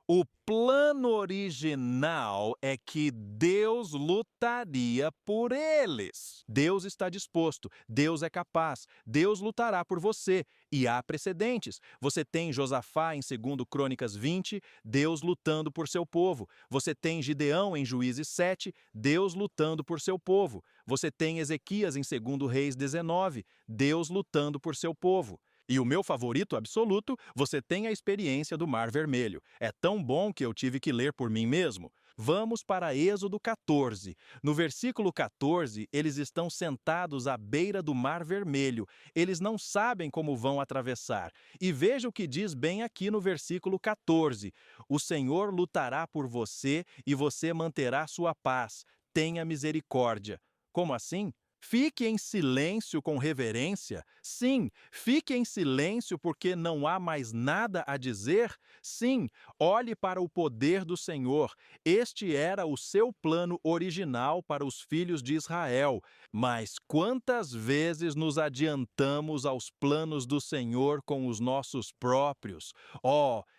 Speaker 3: O plano original é que Deus lutaria por eles. Deus está disposto, Deus é capaz, Deus lutará por você. E há precedentes. Você tem Josafá em 2 Crônicas 20, Deus lutando por seu povo. Você tem Gideão em Juízes 7, Deus lutando por seu povo. Você tem Ezequias em 2 Reis 19, Deus lutando por seu povo. E o meu favorito absoluto, você tem a experiência do Mar Vermelho. É tão bom que eu tive que ler por mim mesmo. Vamos para Êxodo 14. No versículo 14, eles estão sentados à beira do Mar Vermelho. Eles não sabem como vão atravessar. E veja o que diz bem aqui no versículo 14. O Senhor lutará por você e você manterá sua paz. Tenha misericórdia. Como assim? Fique em silêncio com reverência? Sim, fique em silêncio porque não há mais nada a dizer? Sim, olhe para o poder do Senhor. Este era o seu plano original para os filhos de Israel. Mas quantas vezes nos adiantamos aos planos do Senhor com os nossos próprios?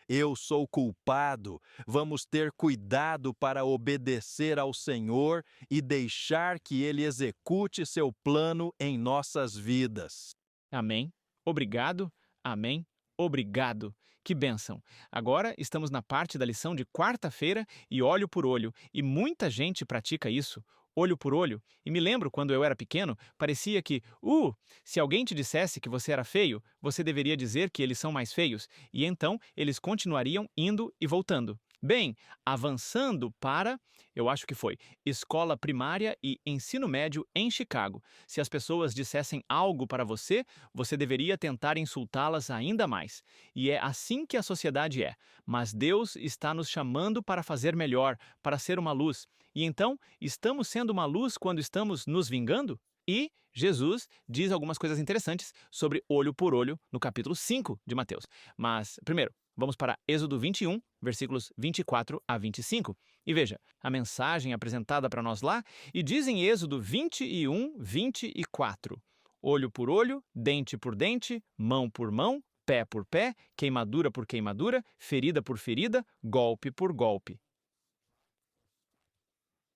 Speaker 3: Eu sou culpado. Vamos ter cuidado para obedecer ao Senhor e deixar que Ele execute seu plano em nossas vidas.
Speaker 5: Amém. Obrigado. Amém. Obrigado. Que bênção! Agora estamos na parte da lição de quarta-feira e olho por olho, e muita gente pratica isso, olho por olho. E me lembro quando eu era pequeno, parecia que, se alguém te dissesse que você era feio, você deveria dizer que eles são mais feios, e então eles continuariam indo e voltando. Bem, avançando para, eu acho que foi, escola primária e ensino médio em Chicago. Se as pessoas dissessem algo para você, você deveria tentar insultá-las ainda mais. E é assim que a sociedade é. Mas Deus está nos chamando para fazer melhor, para ser uma luz. E então, estamos sendo uma luz quando estamos nos vingando? E Jesus diz algumas coisas interessantes sobre olho por olho no capítulo 5 de Mateus. Mas, primeiro, vamos para Êxodo 21, versículos 24 a 25. E veja, a mensagem apresentada para nós lá, e diz em Êxodo 21, 24. Olho por olho, dente por dente, mão por mão, pé por pé, queimadura por queimadura, ferida por ferida, golpe por golpe.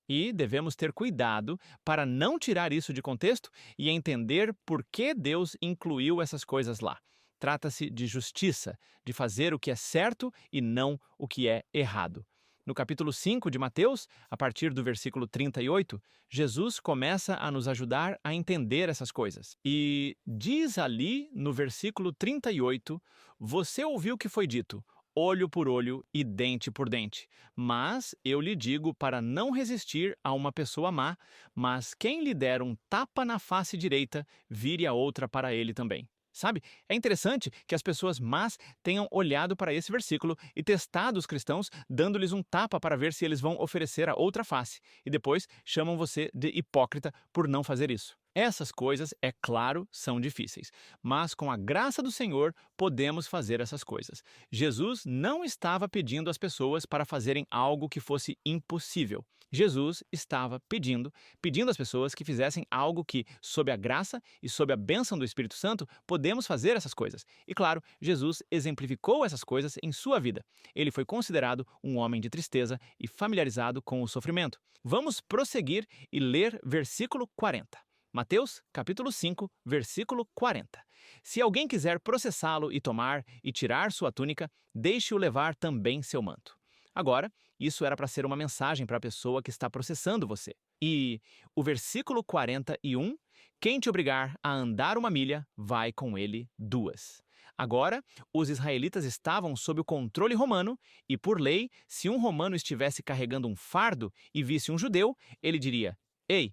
Speaker 5: E devemos ter cuidado para não tirar isso de contexto e entender por que Deus incluiu essas coisas lá. Trata-se de justiça, de fazer o que é certo e não o que é errado. No capítulo 5 de Mateus, a partir do versículo 38, Jesus começa a nos ajudar a entender essas coisas. E diz ali no versículo 38, você ouviu o que foi dito, olho por olho e dente por dente. Mas eu lhe digo para não resistir a uma pessoa má, mas quem lhe der um tapa na face direita, vire a outra para ele também. Sabe, é interessante que as pessoas más tenham olhado para esse versículo e testado os cristãos, dando-lhes um tapa para ver se eles vão oferecer a outra face, e depois chamam você de hipócrita por não fazer isso. Essas coisas, é claro, são difíceis, mas com a graça do Senhor podemos fazer essas coisas. Jesus não estava pedindo às pessoas para fazerem algo que fosse impossível. Jesus estava pedindo às pessoas que fizessem algo que, sob a graça e sob a bênção do Espírito Santo, podemos fazer essas coisas. E claro, Jesus exemplificou essas coisas em sua vida. Ele foi considerado um homem de tristeza e familiarizado com o sofrimento. Vamos prosseguir e ler versículo 40. Mateus, capítulo 5, versículo 40. Se alguém quiser processá-lo e tomar e tirar sua túnica, deixe-o levar também seu manto. Agora, isso era para ser uma mensagem para a pessoa que está processando você. E o versículo 41, quem te obrigar a andar 1 milha, vai com ele 2. Agora, os israelitas estavam sob o controle romano e, por lei, se um romano estivesse carregando um fardo e visse um judeu, ele diria, Ei,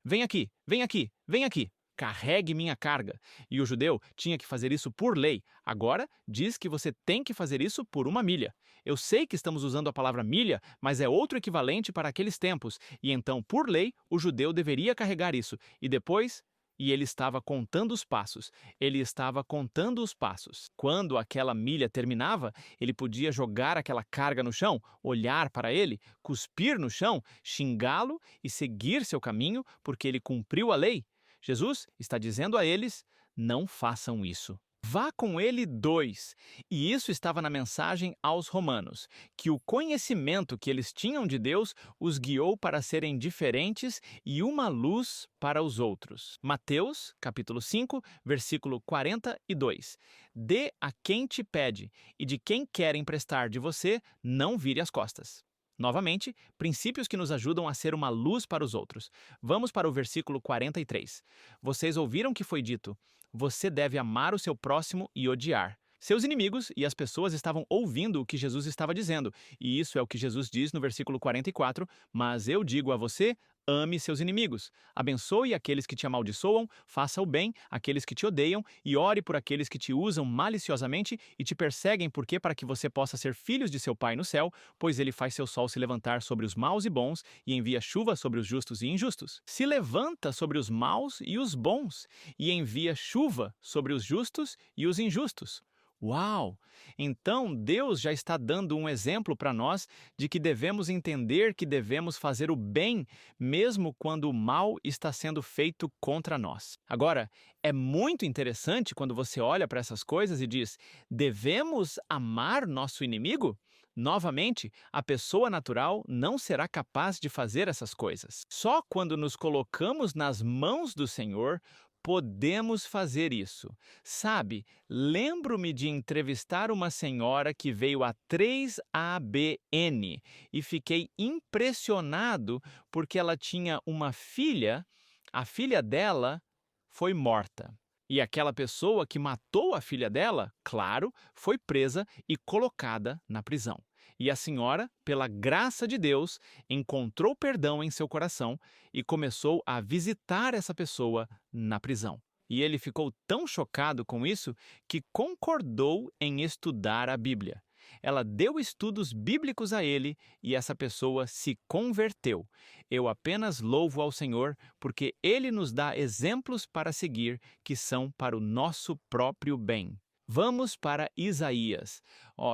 Speaker 5: vem aqui, vem aqui, vem aqui, carregue minha carga. E o judeu tinha que fazer isso por lei. Agora, diz que você tem que fazer isso por 1 milha. Eu sei que estamos usando a palavra milha, mas é outro equivalente para aqueles tempos. E então, por lei, o judeu deveria carregar isso. E depois... E ele estava contando os passos. Ele estava contando os passos. Quando aquela milha terminava, ele podia jogar aquela carga no chão, olhar para ele, cuspir no chão, xingá-lo e seguir seu caminho, porque ele cumpriu a lei. Jesus está dizendo a eles, não façam isso. Vá com ele 2. E isso estava na mensagem aos romanos, que o conhecimento que eles tinham de Deus os guiou para serem diferentes e uma luz para os outros. Mateus, capítulo 5, versículo 42. Dê a quem te pede, e de quem quer emprestar de você, não vire as costas. Novamente, princípios que nos ajudam a ser uma luz para os outros. Vamos para o versículo 43. Vocês ouviram que foi dito, você deve amar o seu próximo e odiar. Seus inimigos e as pessoas estavam ouvindo o que Jesus estava dizendo, e isso é o que Jesus diz no versículo 44, mas eu digo a você, ame seus inimigos, abençoe aqueles que te amaldiçoam, faça o bem àqueles que te odeiam e ore por aqueles que te usam maliciosamente e te perseguem para que você possa ser filhos de seu Pai no céu, pois ele faz seu sol se levantar sobre os maus e bons e envia chuva sobre os justos e injustos. Se levanta sobre os maus e os bons e envia chuva sobre os justos e os injustos. Uau! Então Deus já está dando um exemplo para nós de que devemos entender que devemos fazer o bem mesmo quando o mal está sendo feito contra nós. Agora, é muito interessante quando você olha para essas coisas e diz, devemos amar nosso inimigo? Novamente, a pessoa natural não será capaz de fazer essas coisas. Só quando nos colocamos nas mãos do Senhor, podemos fazer isso. Sabe, lembro-me de entrevistar uma senhora que veio a 3ABN e fiquei impressionado porque ela tinha uma filha, a filha dela foi morta. E aquela pessoa que matou a filha dela, claro, foi presa e colocada na prisão. E a senhora, pela graça de Deus, encontrou perdão em seu coração e começou a visitar essa pessoa na prisão. E ele ficou tão chocado com isso que concordou em estudar a Bíblia. Ela deu estudos bíblicos a ele e essa pessoa se converteu. Eu apenas louvo ao Senhor porque Ele nos dá exemplos para seguir que são para o nosso próprio bem. Vamos para Isaías.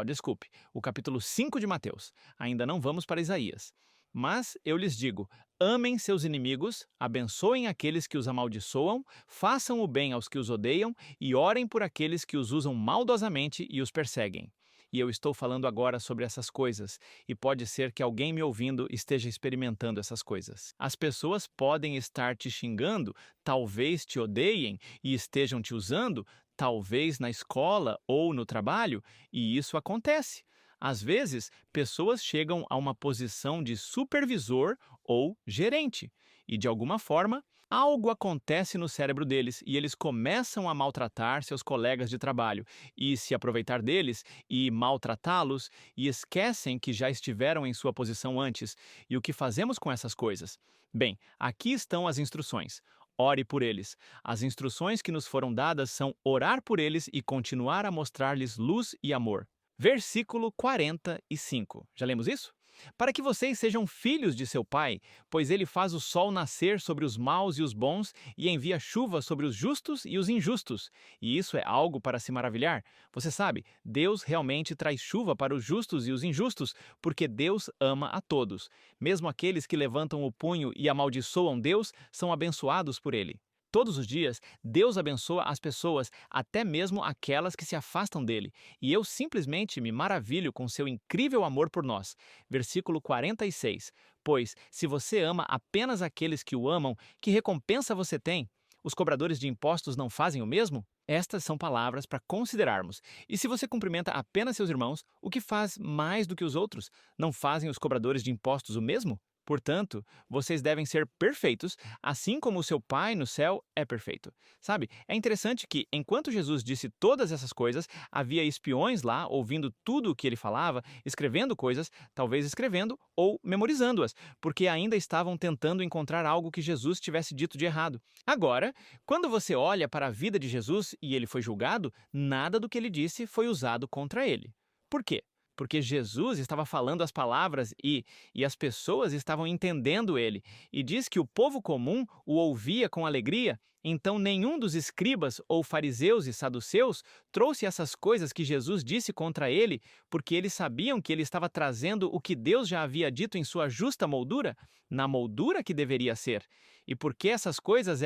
Speaker 5: Desculpe, o capítulo 5 de Mateus. Ainda não vamos para Isaías. Mas eu lhes digo, amem seus inimigos, abençoem aqueles que os amaldiçoam, façam o bem aos que os odeiam e orem por aqueles que os usam maldosamente e os perseguem.
Speaker 3: E eu estou falando agora sobre essas coisas, e pode ser que alguém me ouvindo esteja experimentando essas coisas. As pessoas podem estar te xingando, talvez te odeiem e estejam te usando, talvez na escola ou no trabalho, e isso acontece. Às vezes, pessoas chegam a uma posição de supervisor ou gerente, e de alguma forma, algo acontece no cérebro deles e eles começam a maltratar seus colegas de trabalho e se aproveitar deles e maltratá-los e esquecem que já estiveram em sua posição antes. E o que fazemos com essas coisas? Bem, aqui estão as instruções. Ore por eles. As instruções que nos foram dadas são orar por eles e continuar a mostrar-lhes luz e amor. Versículo 45. Já lemos isso? Para que vocês sejam filhos de seu Pai, pois ele faz o sol nascer sobre os maus e os bons e envia chuva sobre os justos e os injustos. E isso é algo para se maravilhar. Você sabe, Deus realmente traz chuva para os justos e os injustos, porque Deus ama a todos. Mesmo aqueles que levantam o punho e amaldiçoam Deus são abençoados por ele. Todos os dias, Deus abençoa as pessoas, até mesmo aquelas que se afastam dele. E eu simplesmente me maravilho com seu incrível amor por nós. Versículo 46. Pois, se você ama apenas aqueles que o amam, que recompensa você tem? Os cobradores de impostos não fazem o mesmo? Estas são palavras para considerarmos. E se você cumprimenta apenas seus irmãos, o que faz mais do que os outros? Não fazem os cobradores de impostos o mesmo? Portanto, vocês devem ser perfeitos, assim como o seu Pai no céu é perfeito. Sabe, é interessante que, enquanto Jesus disse todas essas coisas, havia espiões lá ouvindo tudo o que ele falava, escrevendo coisas, talvez escrevendo ou memorizando-as, porque ainda estavam tentando encontrar algo que Jesus tivesse dito de errado. Agora, quando você olha para a vida de Jesus e ele foi julgado, nada do que ele disse foi usado contra ele. Por quê? Porque Jesus estava falando as palavras e as pessoas estavam entendendo ele. E diz que o povo comum o ouvia com alegria. Então, nenhum dos escribas ou fariseus e saduceus trouxe essas coisas que Jesus disse contra ele, porque eles sabiam que ele estava trazendo o que Deus já havia dito em sua justa moldura, na moldura que deveria ser. E porque essas coisas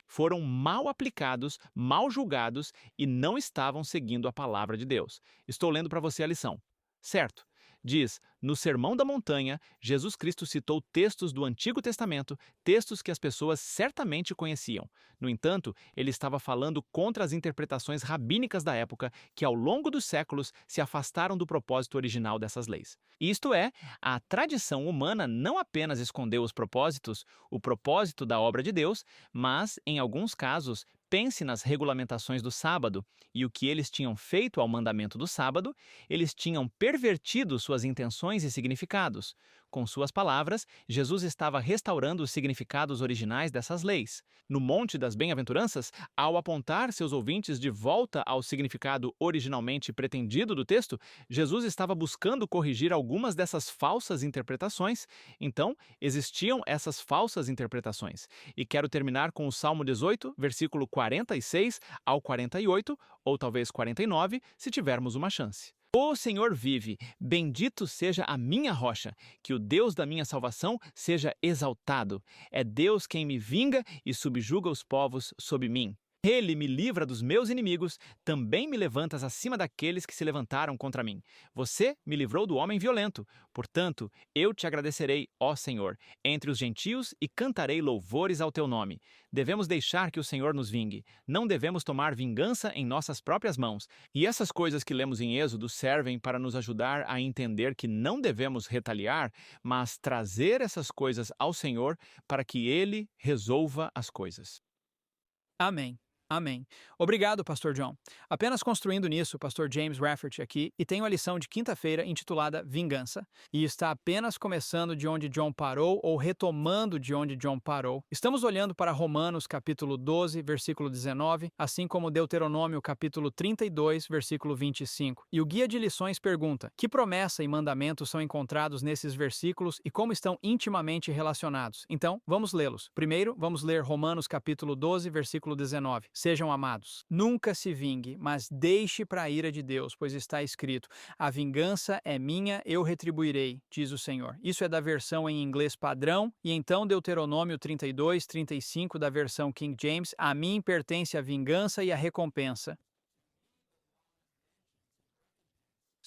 Speaker 3: foram mal aplicados, mal julgados e não estavam seguindo a palavra de Deus. Estou lendo para você a lição. Certo. Diz, no Sermão da Montanha, Jesus Cristo citou textos do Antigo Testamento, textos que as pessoas certamente conheciam. No entanto, ele estava falando contra as interpretações rabínicas da época que, ao longo dos séculos, se afastaram do propósito original dessas leis. Isto é, a tradição humana não apenas escondeu os propósitos, o propósito da obra de Deus, mas, em alguns casos, pense nas regulamentações do sábado e o que eles tinham feito ao mandamento do sábado, eles tinham pervertido suas intenções e significados. Com suas palavras, Jesus estava restaurando os significados originais dessas leis. No Monte das Bem-aventuranças, ao apontar seus ouvintes de volta ao significado originalmente pretendido do texto, Jesus estava buscando corrigir algumas dessas falsas interpretações. Então, existiam essas falsas interpretações. E quero terminar com o Salmo 18, versículo 46 ao 48, ou talvez 49, se tivermos uma chance. O Senhor vive, bendito seja a minha rocha, que o Deus da minha salvação seja exaltado. É Deus quem me vinga e subjuga os povos sob mim. Ele me livra dos meus inimigos, também me levantas acima daqueles que se levantaram contra mim. Você me livrou do homem violento. Portanto, eu te agradecerei, ó Senhor, entre os gentios e cantarei louvores ao teu nome. Devemos deixar que o Senhor nos vingue. Não devemos tomar vingança em nossas próprias mãos. E essas coisas que lemos em Êxodo servem para nos ajudar a entender que não devemos retaliar, mas trazer essas coisas ao Senhor para que Ele resolva as coisas.
Speaker 4: Amém. Amém. Obrigado, Pastor John. Apenas construindo nisso, Pastor James Rafferty aqui, e tenho a lição de quinta-feira intitulada Vingança, e está apenas começando de onde John parou ou retomando de onde John parou. Estamos olhando para Romanos capítulo 12, versículo 19, assim como Deuteronômio capítulo 32, versículo 25. E o guia de lições pergunta: que promessa e mandamentos são encontrados nesses versículos e como estão intimamente relacionados? Então, vamos lê-los. Primeiro, vamos ler Romanos capítulo 12, versículo 19. Sejam amados, nunca se vingue, mas deixe para a ira de Deus, pois está escrito: a vingança é minha, eu retribuirei, diz o Senhor. Isso é da versão em inglês padrão, e então Deuteronômio 32, 35 da versão King James: a mim pertence a vingança e a recompensa.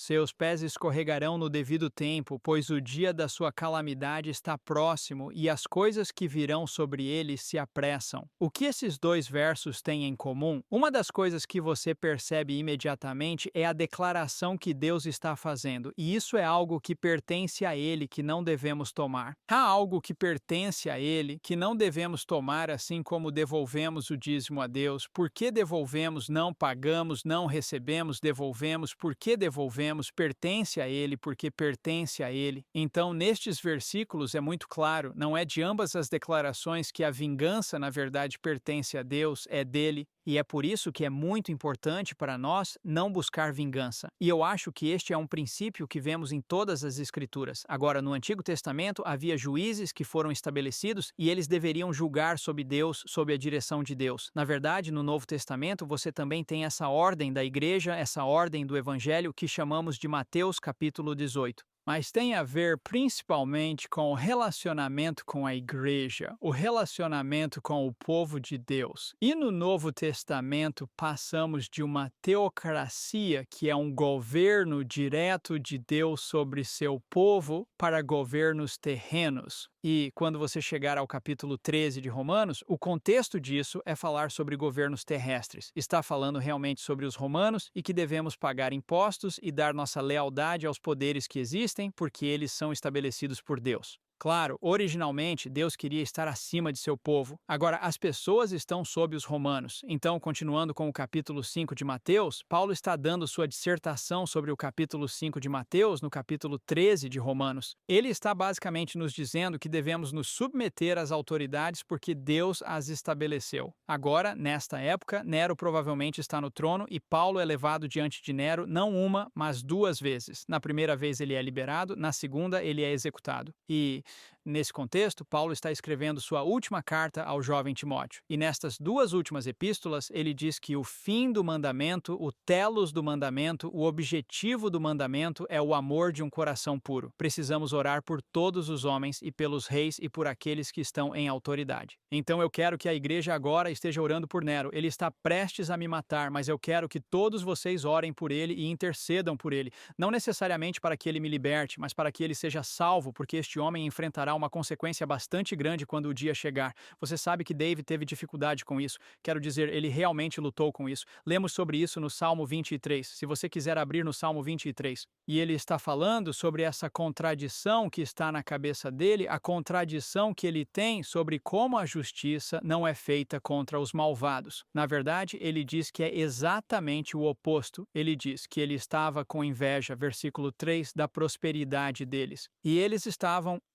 Speaker 4: Seus pés escorregarão no devido tempo, pois o dia da sua calamidade está próximo e as coisas que virão sobre ele se apressam. O que esses dois versos têm em comum? Uma das coisas que você percebe imediatamente é a declaração que Deus está fazendo, e isso é algo que pertence a Ele que não devemos tomar. Há algo que pertence a Ele que não devemos tomar, assim como devolvemos o dízimo a Deus. Por que devolvemos? Não pagamos, não recebemos, devolvemos. Por que devolvemos? Pertence a Ele, porque pertence a Ele. Então, nestes versículos é muito claro, não é de ambas as declarações que a vingança, na verdade, pertence a Deus, é dele. E é por isso que é muito importante para nós não buscar vingança. E eu acho que este é um princípio que vemos em todas as Escrituras. Agora, no Antigo Testamento, havia juízes que foram estabelecidos e eles deveriam julgar sob Deus, sob a direção de Deus. Na verdade, no Novo Testamento, você também tem essa ordem da igreja, essa ordem do Evangelho que chamamos de Mateus capítulo 18. Mas tem a ver principalmente com o relacionamento com a igreja, o relacionamento com o povo de Deus. E no Novo Testamento passamos de uma teocracia, que é um governo direto de Deus sobre seu povo, para governos terrenos. E quando você chegar ao capítulo 13 de Romanos, o contexto disso é falar sobre governos terrestres. Está falando realmente sobre os romanos e que devemos pagar impostos e dar nossa lealdade aos poderes que existem, porque eles são estabelecidos por Deus. Claro, originalmente, Deus queria estar acima de seu povo. Agora, as pessoas estão sob os romanos. Então, continuando com o capítulo 5 de Mateus, Paulo está dando sua dissertação sobre o capítulo 5 de Mateus no capítulo 13 de Romanos. Ele está basicamente nos dizendo que devemos nos submeter às autoridades porque Deus as estabeleceu. Agora, nesta época, Nero provavelmente está no trono e Paulo é levado diante de Nero não uma, mas duas vezes. Na primeira vez ele é liberado, na segunda ele é executado. E nesse contexto, Paulo está escrevendo sua última carta ao jovem Timóteo. E nestas duas últimas epístolas, ele diz que o fim do mandamento, o telos do mandamento, o objetivo do mandamento é o amor de um coração puro. Precisamos orar por todos os homens e pelos reis e por aqueles que estão em autoridade. Então eu quero que a igreja agora esteja orando por Nero. Ele está prestes a me matar, mas eu quero que todos vocês orem por ele e intercedam por ele. Não necessariamente para que ele me liberte, mas para que ele seja salvo, porque este homem enfrentará uma consequência bastante grande quando o dia chegar. Você sabe que David teve dificuldade com isso. Quero dizer, ele realmente lutou com isso. Lemos sobre isso no Salmo 23. Se você quiser abrir no Salmo 23. E ele está falando sobre essa contradição que está na cabeça dele, a contradição que ele tem sobre como a justiça não é feita contra os malvados. Na verdade, ele diz que é exatamente o oposto. Ele diz que ele estava com inveja, versículo 3, da prosperidade deles. E eles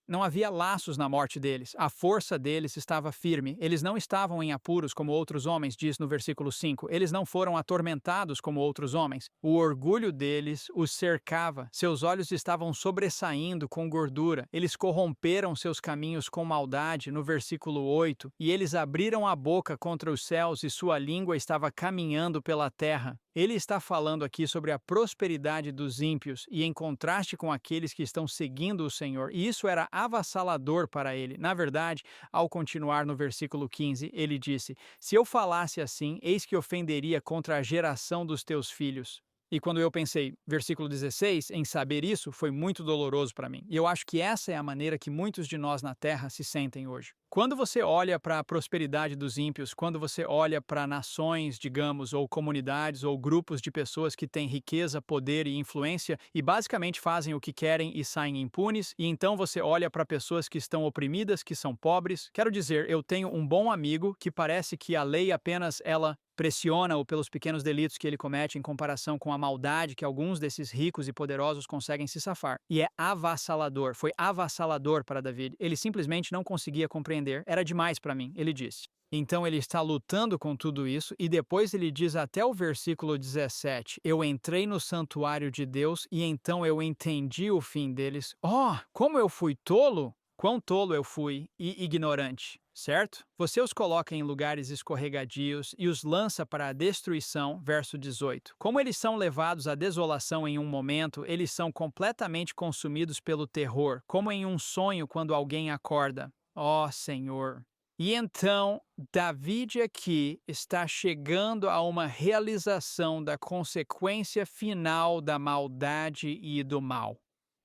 Speaker 4: não havia laços na morte deles. A força deles estava firme. Eles não estavam em apuros como outros homens, diz no versículo 5. Eles não foram atormentados como outros homens. O orgulho deles os cercava. Seus olhos estavam sobressaindo com gordura. Eles corromperam seus caminhos com maldade, no versículo 8. E eles abriram a boca contra os céus e sua língua estava caminhando pela terra. Ele está falando aqui sobre a prosperidade dos ímpios e em contraste com aqueles que estão seguindo o Senhor. E isso era avassalador para ele. Na verdade, ao continuar no versículo 15, ele disse: "Se eu falasse assim, eis que ofenderia contra a geração dos teus filhos." E quando eu pensei, versículo 16, em saber isso, foi muito doloroso para mim. E eu acho que essa é a maneira que muitos de nós na Terra se sentem hoje. Quando você olha para a prosperidade dos ímpios, quando você olha para nações, digamos, ou comunidades, ou grupos de pessoas que têm riqueza, poder e influência e basicamente fazem o que querem e saem impunes, e então você olha para pessoas que estão oprimidas, que são pobres. Quero dizer, eu tenho um bom amigo que parece que a lei apenas ela pressiona-o pelos pequenos delitos que ele comete em comparação com a maldade que alguns desses ricos e poderosos conseguem se safar. E é avassalador, foi avassalador para David. Ele simplesmente não conseguia compreender, era demais para mim, ele disse. Então ele está lutando com tudo isso e depois ele diz até o versículo 17, eu entrei no santuário de Deus e então eu entendi o fim deles. Oh, como eu fui tolo! Quão tolo eu fui e ignorante, certo? Você os coloca em lugares escorregadios e os lança para a destruição, verso 18. Como eles são levados à desolação em um momento, eles são completamente consumidos pelo terror, como em um sonho quando alguém acorda. Ó Senhor! E então, David aqui está chegando a uma realização da consequência final da maldade e do mal.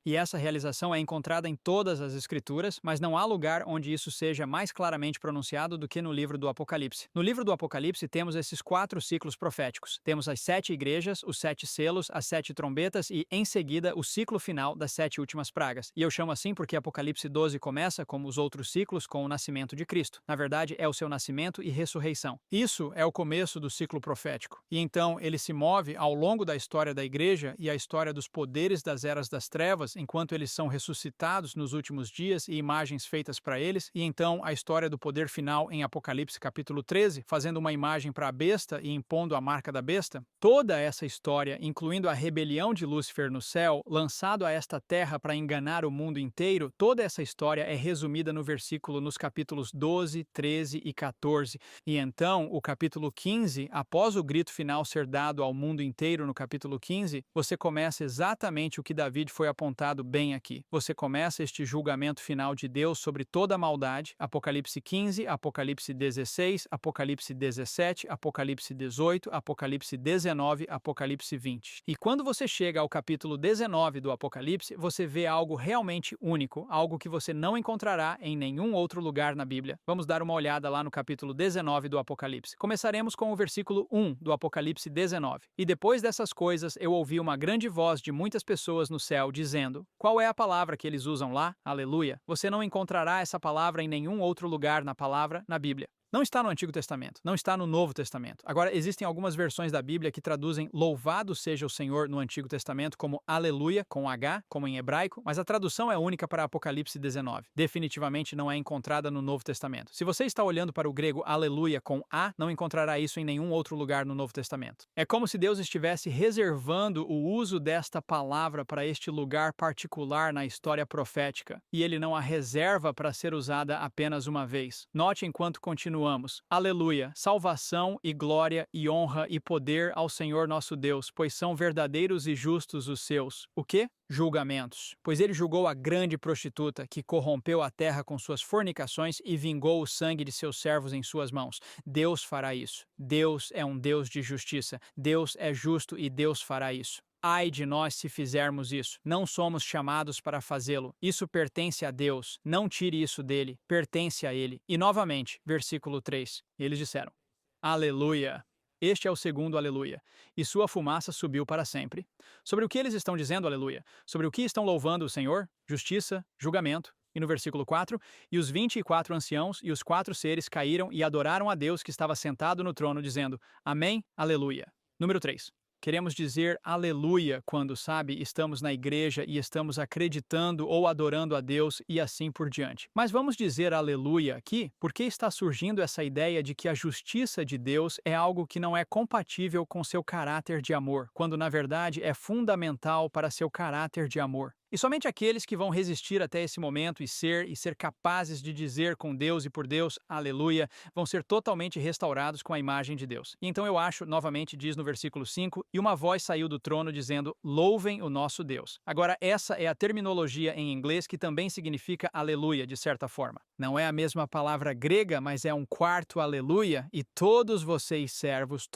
Speaker 4: E essa realização é encontrada em todas as Escrituras, mas não há lugar onde isso seja mais claramente pronunciado do que no livro do Apocalipse. No livro do Apocalipse temos esses 4 ciclos proféticos. Temos as 7 igrejas, os 7 selos, as 7 trombetas e, em seguida, o ciclo final das 7 últimas pragas. E eu chamo assim porque Apocalipse 12 começa, como os outros ciclos, com o nascimento de Cristo. Na verdade, é o seu nascimento e ressurreição. Isso é o começo do ciclo profético. E então ele se move ao longo da história da igreja e a história dos poderes das eras das trevas, enquanto eles são ressuscitados nos últimos dias e imagens feitas para eles, e então a história do poder final em Apocalipse capítulo 13, fazendo uma imagem para a besta e impondo a marca da besta. Toda essa história, incluindo a rebelião de Lúcifer no céu, lançado a esta terra para enganar o mundo inteiro, toda essa história é resumida no versículo nos capítulos 12, 13 e 14. E então, o capítulo 15, após o grito final ser dado ao mundo inteiro no capítulo 15, você começa exatamente o que David foi apontado bem aqui. Você começa este julgamento final de Deus sobre toda a maldade, Apocalipse 15, Apocalipse 16, Apocalipse 17, Apocalipse 18, Apocalipse 19, Apocalipse 20. E quando você chega ao capítulo 19 do Apocalipse, você vê algo realmente único, algo que você não encontrará em nenhum outro lugar na Bíblia. Vamos dar uma olhada lá no capítulo 19 do Apocalipse. Começaremos com o versículo 1 do Apocalipse 19. E depois dessas coisas, eu ouvi uma grande voz de muitas pessoas no céu, dizendo: qual é a palavra que eles usam lá? Aleluia. Você não encontrará essa palavra em nenhum outro lugar na Bíblia. Não está no Antigo Testamento, não está no Novo Testamento. Agora, existem algumas versões da Bíblia que traduzem louvado seja o Senhor no Antigo Testamento como aleluia, com H, como em hebraico, mas a tradução é única para Apocalipse 19. Definitivamente não é encontrada no Novo Testamento. Se você está olhando para o grego aleluia com A, não encontrará isso em nenhum outro lugar no Novo Testamento. É como se Deus estivesse reservando o uso desta palavra para este lugar particular na história profética, e ele não a reserva para ser usada apenas uma vez. Note enquanto continuamos. Aleluia, salvação e glória e honra e poder ao Senhor nosso Deus, pois são verdadeiros e justos os seus. O quê? Julgamentos. Pois ele julgou a grande prostituta que corrompeu a terra com suas fornicações e vingou o sangue de seus servos em suas mãos. Deus fará isso. Deus é um Deus de justiça. Deus é justo e Deus fará isso. Ai de nós se fizermos isso. Não somos chamados para fazê-lo. Isso pertence a Deus. Não tire isso dele. Pertence a ele. E novamente, versículo 3. Eles disseram: Aleluia. Este é o segundo aleluia. E sua fumaça subiu para sempre. Sobre o que eles estão dizendo aleluia? Sobre o que estão louvando o Senhor? Justiça, julgamento. E no versículo 4, e os 24 anciãos e os 4 seres caíram e adoraram a Deus que estava sentado no trono, dizendo: Amém, aleluia. Número 3. Queremos dizer aleluia quando, estamos na igreja e estamos acreditando ou adorando a Deus e assim por diante. Mas vamos dizer aleluia aqui porque está surgindo essa ideia de que a justiça de Deus é algo que não é compatível com seu caráter de amor, quando na verdade é fundamental para seu caráter de amor. E somente aqueles que vão resistir até esse momento e ser capazes de dizer com Deus e por Deus, aleluia, vão ser totalmente restaurados com a imagem de Deus. E então eu acho, novamente diz no versículo 5, e uma voz saiu do trono dizendo, louvem o nosso Deus. Agora essa é a terminologia em inglês que também significa aleluia, de certa forma. Não é a mesma palavra grega, mas é um quarto aleluia, e todos vocês servos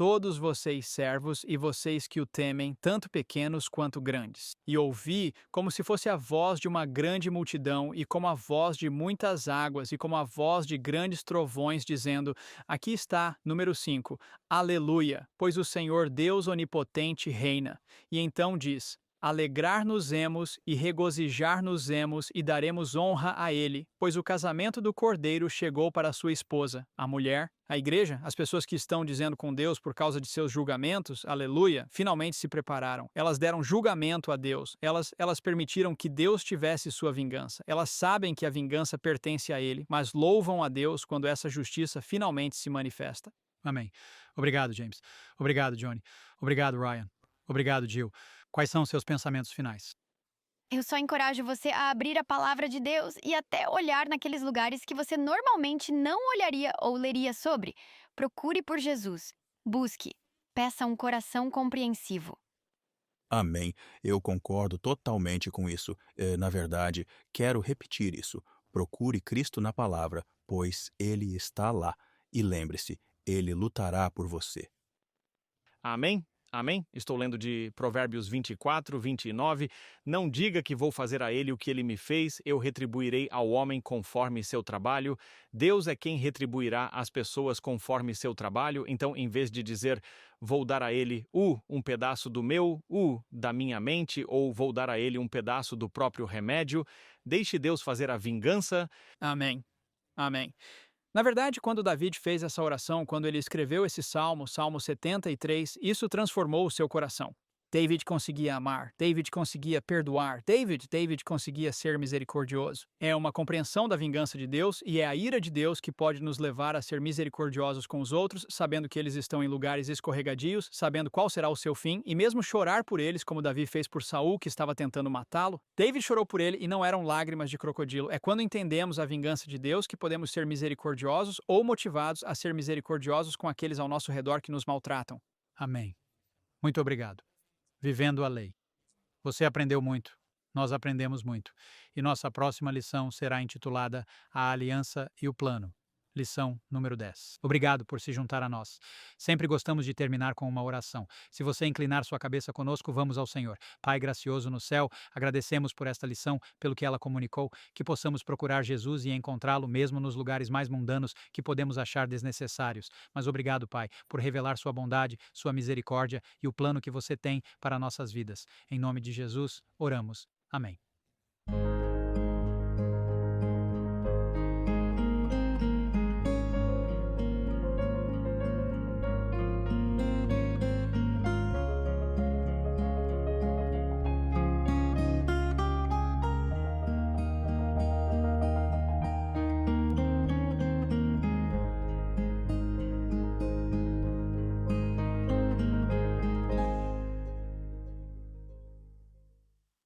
Speaker 4: e vocês que o temem, tanto pequenos quanto grandes. E ouvi como se fosse a voz de uma grande multidão e como a voz de muitas águas e como a voz de grandes trovões dizendo, aqui está, número 5, aleluia, pois o Senhor Deus onipotente reina. E então diz, alegrar-nos-emos e regozijar-nos-emos e daremos honra a ele, pois o casamento do Cordeiro chegou para sua esposa, a mulher. A igreja, as pessoas que estão dizendo com Deus por causa de seus julgamentos, aleluia, finalmente se prepararam. Elas deram julgamento a Deus. Elas permitiram que Deus tivesse sua vingança. Elas sabem que a vingança pertence a Ele, mas louvam a Deus quando essa justiça finalmente se manifesta. Amém. Obrigado, James. Obrigado, Johnny. Obrigado, Ryan. Obrigado, Jill. Quais são os seus pensamentos finais?
Speaker 2: Eu só encorajo você a abrir a palavra de Deus e até olhar naqueles lugares que você normalmente não olharia ou leria sobre. Procure por Jesus. Busque. Peça um coração compreensivo.
Speaker 3: Amém. Eu concordo totalmente com isso. Na verdade, quero repetir isso. Procure Cristo na palavra. pois Ele está lá. E lembre-se, Ele lutará por você.
Speaker 6: Amém? Amém? Estou lendo de Provérbios 24, 29. Não diga que vou fazer a ele o que ele me fez, eu retribuirei ao homem conforme seu trabalho. Deus é quem retribuirá às pessoas conforme seu trabalho. Então, em vez de dizer, vou dar a ele um pedaço do meu, da minha mente, ou vou dar a ele um pedaço do próprio remédio, deixe Deus fazer a vingança.
Speaker 4: Amém. Amém. Na verdade, quando David fez essa oração, quando ele escreveu esse salmo, Salmo 73, isso transformou o seu coração. David conseguia amar, David conseguia perdoar, David conseguia ser misericordioso. É uma compreensão da vingança de Deus e é a ira de Deus que pode nos levar a ser misericordiosos com os outros, sabendo que eles estão em lugares escorregadios, sabendo qual será o seu fim e mesmo chorar por eles, como Davi fez por Saul, que estava tentando matá-lo. David chorou por ele e não eram lágrimas de crocodilo. É quando entendemos a vingança de Deus que podemos ser misericordiosos ou motivados a ser misericordiosos com aqueles ao nosso redor que nos maltratam.
Speaker 1: Amém. Muito obrigado. Vivendo a lei. Você aprendeu muito, nós aprendemos muito. E nossa próxima lição será intitulada A Aliança e o Plano. Lição número 10. Obrigado por se juntar a nós. Sempre gostamos de terminar com uma oração. Se você inclinar sua cabeça conosco, vamos ao Senhor. Pai gracioso no céu, agradecemos por esta lição, pelo que ela comunicou, que possamos procurar Jesus e encontrá-lo mesmo nos lugares mais mundanos que podemos achar desnecessários. Mas obrigado, Pai, por revelar sua bondade, sua misericórdia e o plano que você tem para nossas vidas. Em nome de Jesus, oramos. Amém.